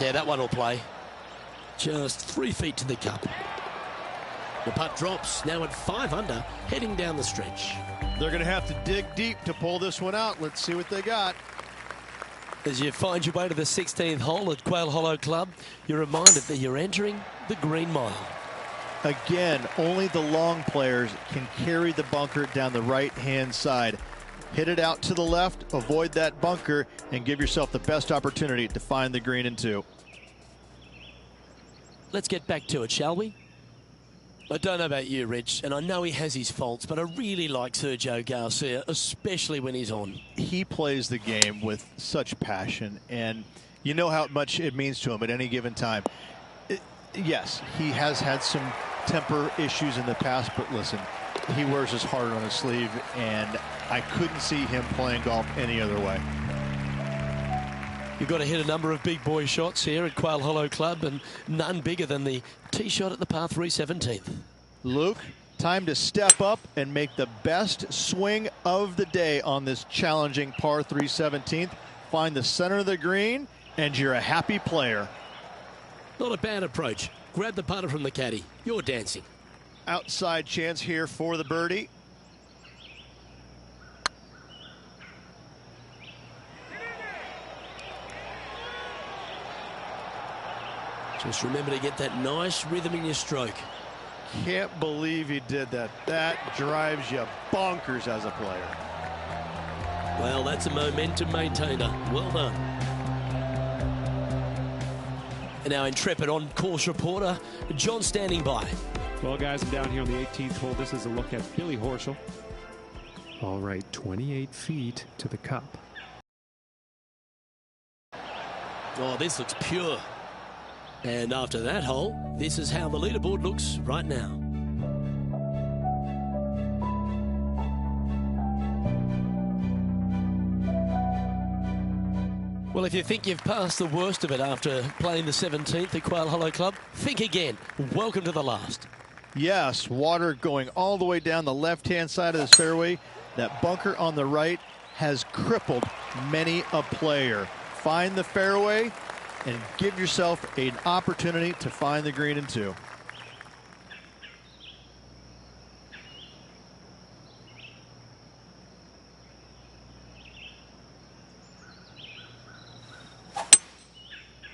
Yeah, that one will play. Just 3 feet to the cup. The putt drops, now at 5 under, heading down the stretch. They're going to have to dig deep to pull this one out. Let's see what they got. As you find your way to the 16th hole at Quail Hollow Club, you're reminded that you're entering the Green Mile. Again, only the long players can carry the bunker down the right-hand side. Hit it out to the left, avoid that bunker, and give yourself the best opportunity to find the green in 2. Let's get back to it, shall we? I don't know about you, Rich, and I know he has his faults, but I really like Sergio Garcia, especially when he's on. He plays the game with such passion, and you know how much it means to him at any given time. Yes, he has had some temper issues in the past, but listen, he wears his heart on his sleeve, and I couldn't see him playing golf any other way. You've got to hit a number of big boy shots here at Quail Hollow Club, and none bigger than the tee shot at the par 3 17th. Luke, time to step up and make the best swing of the day on this challenging par 3 17th. Find the center of the green, and you're a happy player. Not a bad approach. Grab the putter from the caddy. You're dancing. Outside chance here for the birdie. Just remember to get that nice rhythm in your stroke. Can't believe he did that. That drives you bonkers as a player. Well, that's a momentum maintainer. Well done. And now intrepid on-course reporter John standing by. Well, guys, I'm down here on the 18th hole. This is a look at Billy Horschel. All right, 28 feet to the cup. Oh, this looks pure. And after that hole, this is how the leaderboard looks right now. Well, if you think you've passed the worst of it after playing the 17th at Quail Hollow Club, think again. Welcome to the last. Yes, water going all the way down the left-hand side of this fairway. That bunker on the right has crippled many a player. Find the fairway and give yourself an opportunity to find the green in two.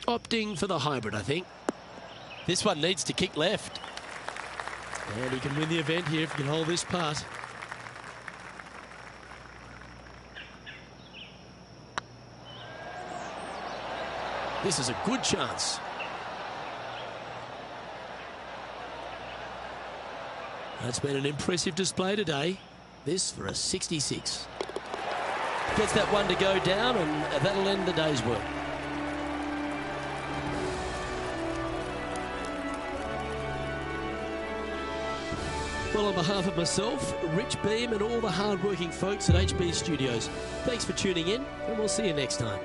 Opting for the hybrid, I think. This one needs to kick left. And he can win the event here if he can hold this putt. This is a good chance. That's been an impressive display today. This for a 66. Gets that one to go down, and that'll end the day's work. Well, on behalf of myself, Rich Beam, and all the hard-working folks at HB Studios, thanks for tuning in, and we'll see you next time.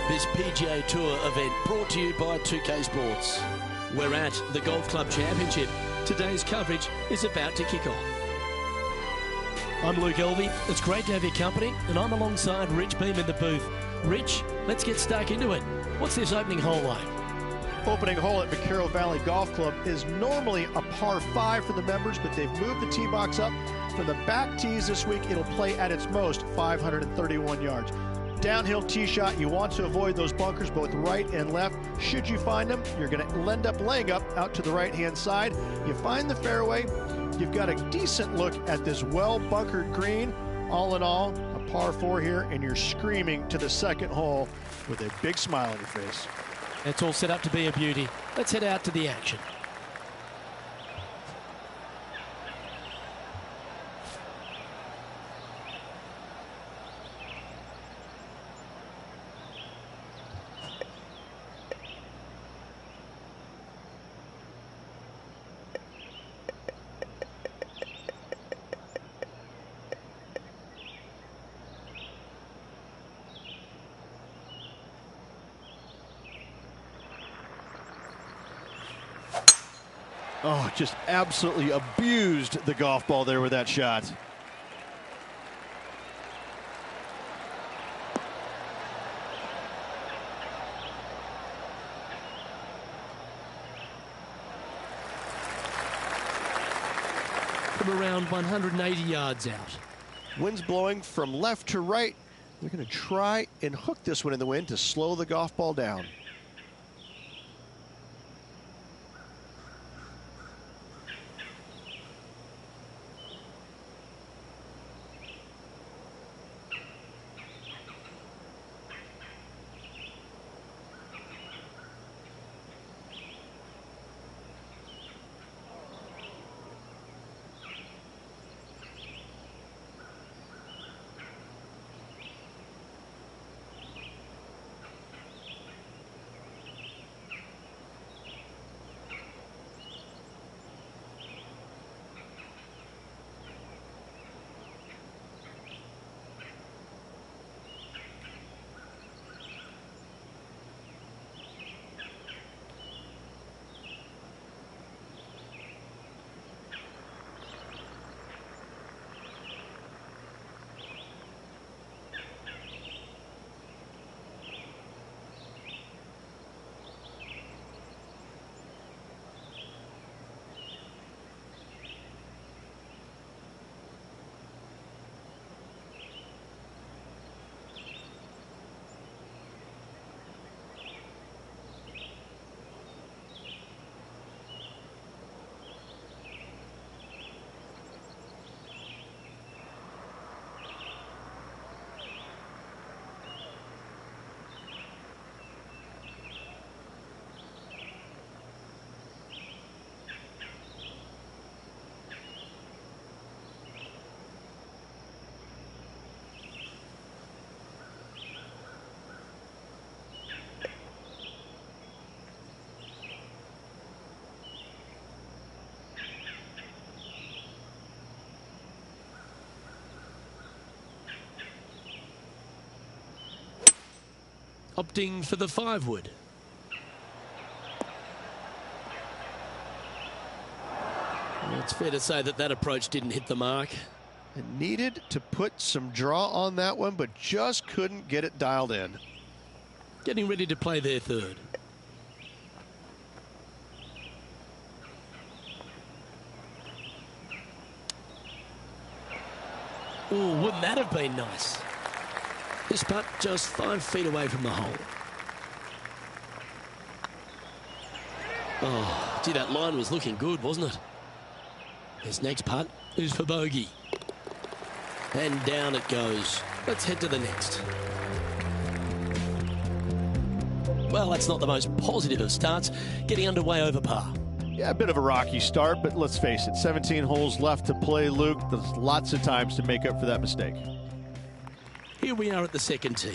this PGA Tour event brought to you by 2K Sports. We're at the Golf Club Championship. Today's coverage is about to kick off. I'm Luke Elvey. It's great to have your company, and I'm alongside Rich Beam in the booth. Rich, let's get stuck into it. What's this opening hole like? Opening hole at Vaquero Valley Golf Club is normally a par 5 for the members, but they've moved the tee box up. For the back tees this week, it'll play at its most 531 yards. Downhill tee shot, you want to avoid those bunkers both right and left. Should you find them, you're going to end up laying up out to the right-hand side. You find the fairway, you've got a decent look at this well-bunkered green. All in all, a par 4 here, and you're screaming to the second hole with a big smile on your face. It's all set up to be a beauty. Let's head out to the action. Oh, just absolutely abused the golf ball there with that shot. From around 180 yards out. Wind's blowing from left to right. We're going to try and hook this one in the wind to slow the golf ball down. Opting for the 5-wood. Well, it's fair to say that that approach didn't hit the mark. It needed to put some draw on that one, but just couldn't get it dialed in. Getting ready to play their third. Ooh, wouldn't that have been nice? This putt just 5 feet away from the hole. Oh, gee, that line was looking good, wasn't it? This next putt is for bogey. And down it goes. Let's head to the next. Well, that's not the most positive of starts. Getting underway over par. Yeah, a bit of a rocky start, but let's face it, 17 holes left to play, Luke. There's lots of times to make up for that mistake. Here we are at the second tee.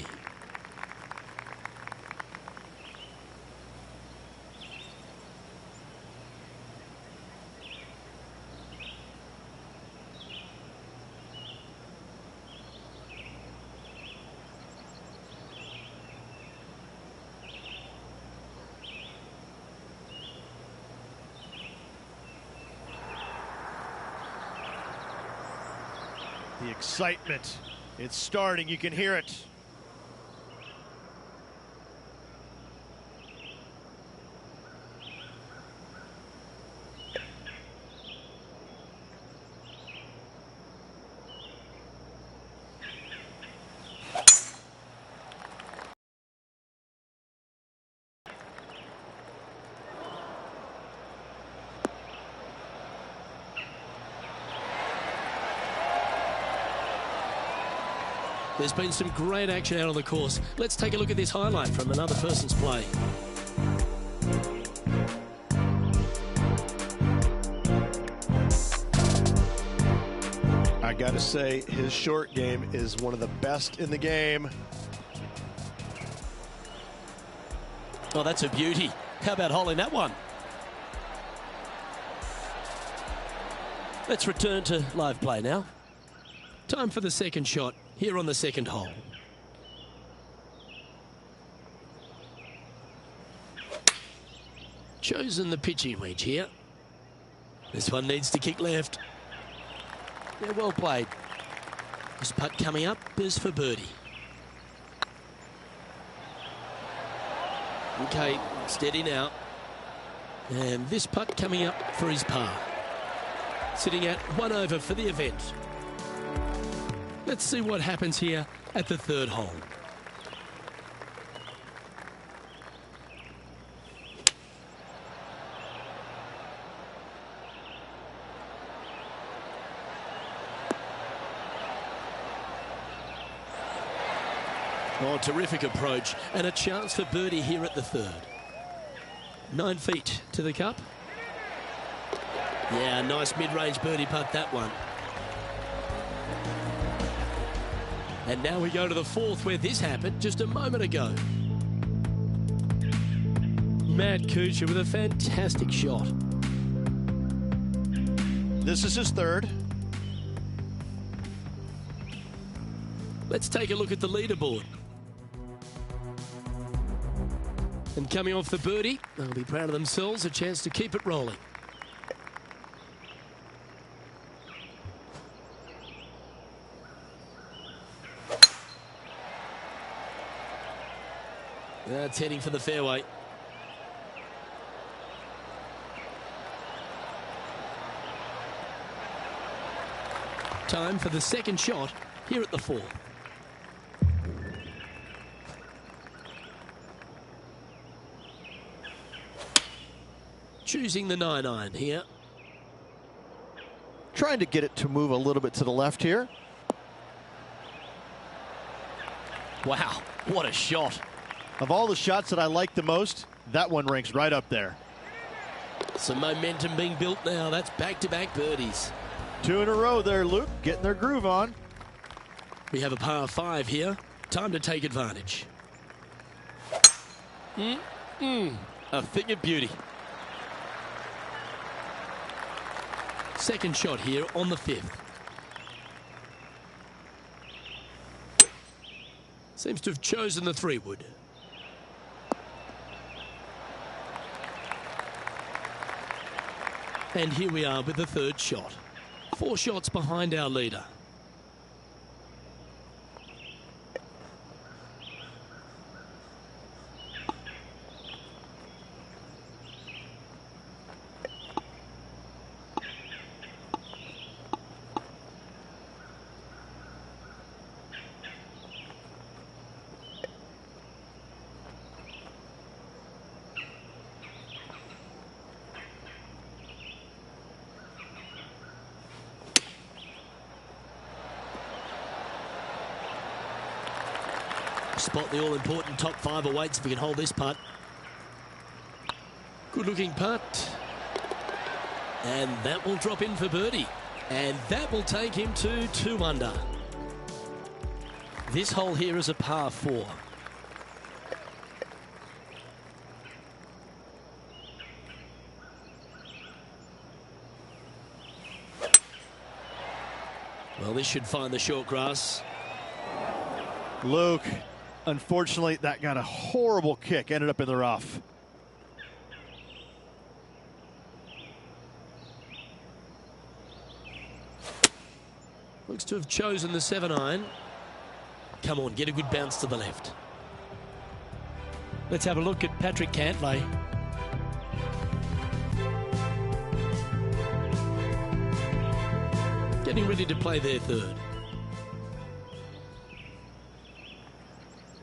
excitement. It's starting. You can hear it. There's been some great action out on the course. Let's take a look at this highlight from another person's play. I gotta say, his short game is one of the best in the game. Oh, that's a beauty. How about holding that one? Let's return to live play now. Time for the second shot here on the second hole. Chosen the pitching wedge here. This one needs to kick left. Yeah, well played. This putt coming up is for birdie. Okay, steady now. And this putt coming up for his par. Sitting at 1 over for the event. Let's see what happens here at the third hole. Oh, terrific approach and a chance for birdie here at the third. 9 feet to the cup. Yeah, nice mid-range birdie putt, that one. And now we go to the fourth, where this happened just a moment ago. Matt Kuchar with a fantastic shot. This is his third. Let's take a look at the leaderboard. And coming off the birdie, they'll be proud of themselves, a chance to keep it rolling. That's heading for the fairway. Time for the second shot here at the fourth. Choosing the 9-iron here. Trying to get it to move a little bit to the left here. Wow, what a shot. Of all the shots that I like the most, that one ranks right up there. Some momentum being built now. That's back-to-back birdies. 2 in a row there, Luke. Getting their groove on. We have a par 5 here. Time to take advantage. A thing of beauty. Second shot here on the 5th. Seems to have chosen the 3-wood. And here we are with the third shot. 4 shots behind our leader. Spot the all-important top 5 awaits if we can hold this putt. Good-looking putt. And that will drop in for birdie. And that will take him to 2 under. This hole here is a par 4. Well, this should find the short grass. Luke, unfortunately, that got a horrible kick. Ended up in the rough. Looks to have chosen the 7-iron. Come on, get a good bounce to the left. Let's have a look at Patrick Cantlay. Getting ready to play their third.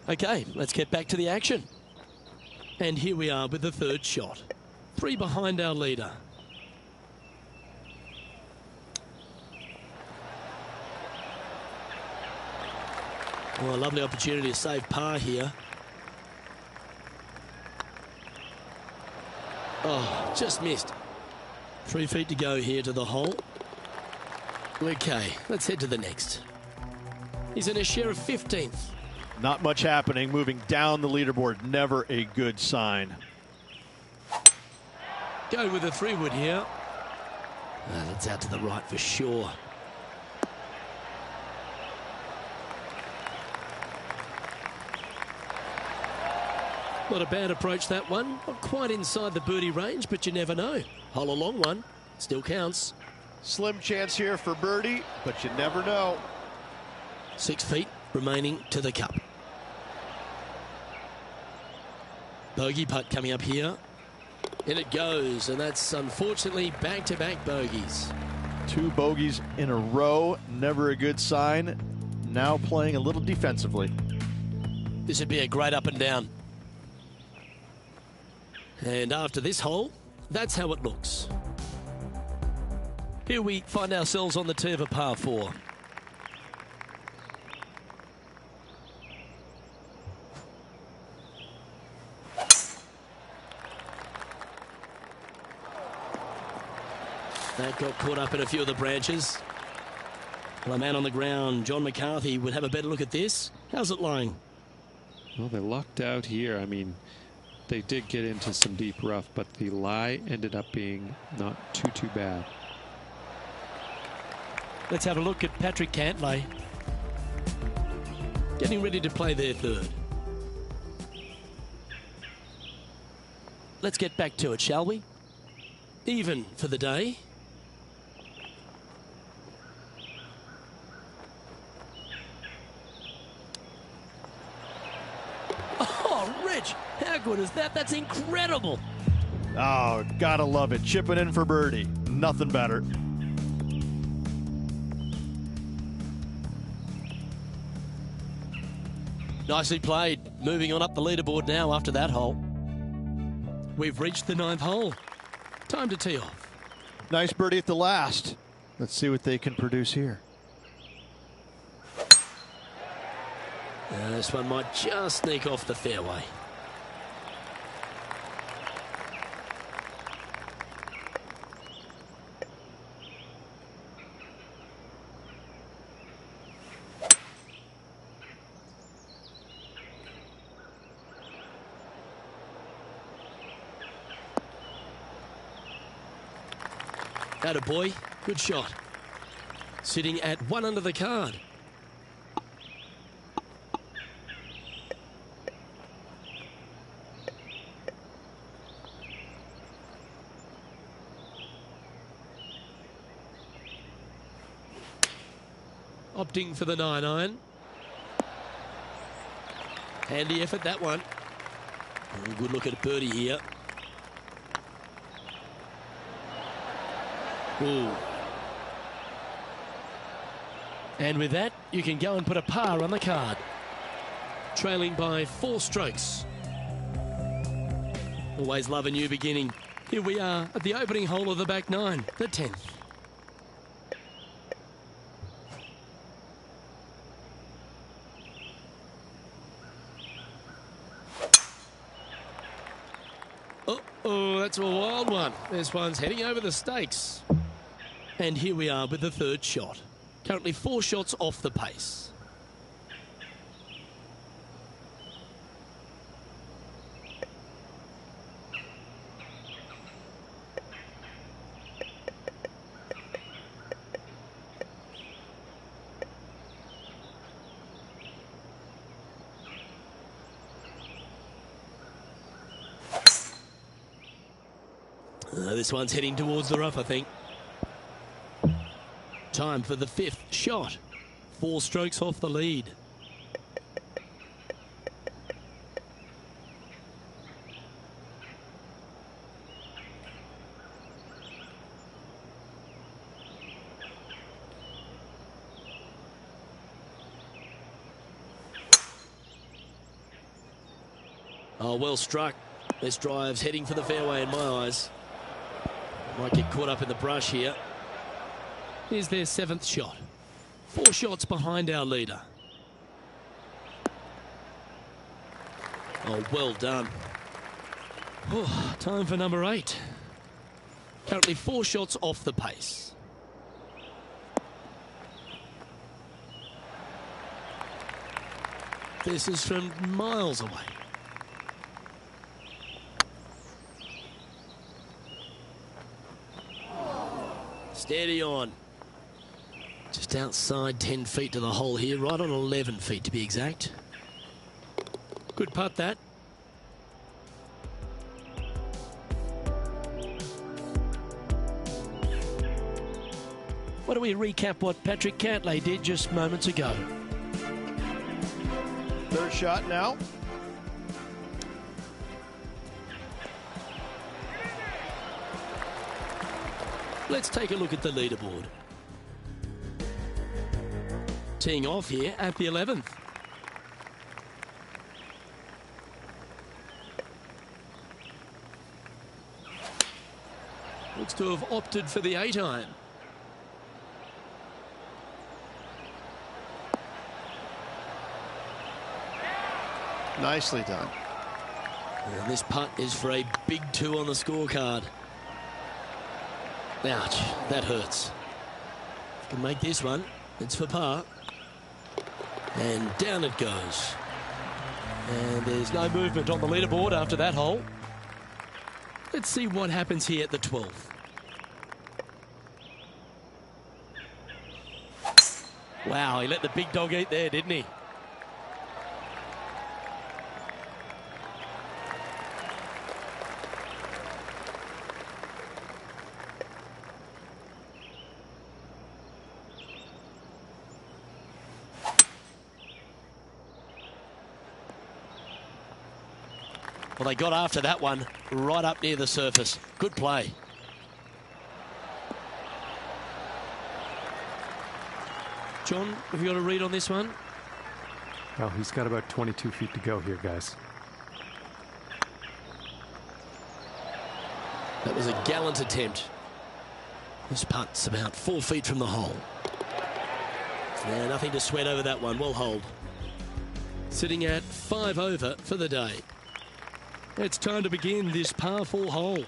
Okay, let's get back to the action. And here we are with the third shot. 3 behind our leader. Well, a lovely opportunity to save par here. Oh, just missed. 3 feet to go here to the hole. Okay, let's head to the next. He's in a share of 15th. Not much happening. Moving down the leaderboard, never a good sign. Go with the 3-wood here. That's out to the right for sure. Not a bad approach, that one. Not quite inside the birdie range, but you never know. Hole a long one. Still counts. Slim chance here for birdie, but you never know. 6 feet remaining to the cup. Bogey putt coming up here. In it goes, and that's unfortunately back-to-back bogeys. 2 bogeys in a row, never a good sign. Now playing a little defensively. This would be a great up and down. And after this hole, that's how it looks. Here we find ourselves on the tee of a par 4. That got caught up in a few of the branches. Well, a man on the ground, John McCarthy, would have a better look at this. How's it lying? Well, they lucked out here. I mean, they did get into some deep rough, but the lie ended up being not too bad. Let's have a look at Patrick Cantlay. Getting ready to play their third. Let's get back to it, shall we? Even for the day. Oh, Rich, how good is that? That's incredible. Oh, gotta love it. Chipping in for birdie. Nothing better. Nicely played. Moving on up the leaderboard now after that hole. We've reached the 9th hole. Time to tee off. Nice birdie at the last. Let's see what they can produce here. This one might just sneak off the fairway. Atta boy, good shot. Sitting at 1 under the card. Opting for the 9-iron. Handy effort, that one. Good look at a birdie here. Ooh. And with that, you can go and put a par on the card. Trailing by 4 strokes. Always love a new beginning. Here we are at the opening hole of the back 9, the 10th. Oh, that's a wild one. This one's heading over the stakes. And here we are with the third shot. Currently 4 shots off the pace. This one's heading towards the rough, I think. Time for the 5th shot. 4 strokes off the lead. Oh, well struck. This drive's heading for the fairway in my eyes. Might get caught up in the brush here. Here's their 7th shot. 4 shots behind our leader. Oh, well done. Oh, time for number 8. Currently 4 shots off the pace. This is from miles away. Steady on. Just outside 10 feet to the hole here, right on 11 feet to be exact. Good putt that. Why don't we recap what Patrick Cantlay did just moments ago? 3rd shot now. Let's take a look at the leaderboard. Teeing off here at the 11th. Looks to have opted for the 8-iron. Nicely done. And this putt is for a big 2 on the scorecard. Ouch, that hurts. Can make this one. It's for par. And down it goes. And there's no movement on the leaderboard after that hole. Let's see what happens here at the 12th. Wow, he let the big dog eat there, didn't he? Well, they got after that one right up near the surface. Good play. John, have you got a read on this one? Oh, he's got about 22 feet to go here, guys. That was a gallant attempt. This putt's about 4 feet from the hole. Yeah, nothing to sweat over that one. Well holed. Sitting at 5 over for the day. It's time to begin this par 4 hole.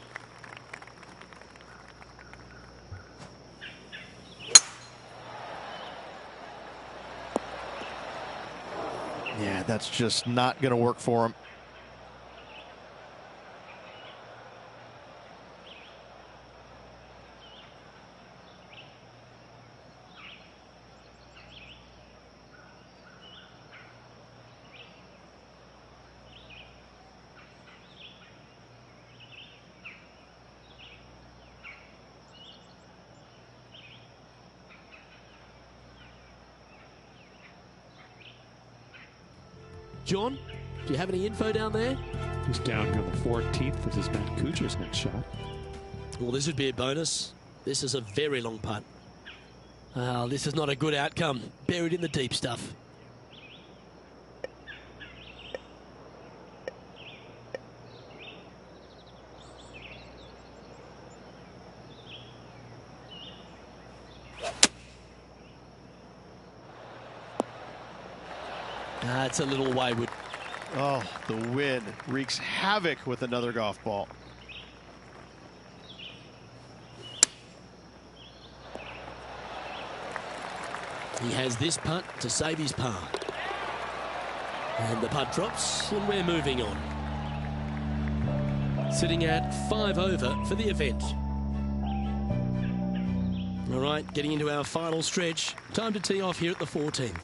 Yeah, that's just not going to work for him. John, do you have any info down there? He's down here on the 14th. This is Matt Kuchar's next shot. Well, this would be a bonus. This is a very long putt. This is not a good outcome. Buried in the deep stuff. It's a little wayward. Oh, the wind wreaks havoc with another golf ball. He has this putt to save his par. And the putt drops, and we're moving on. Sitting at 5 over for the event. All right, getting into our final stretch. Time to tee off here at the 14th.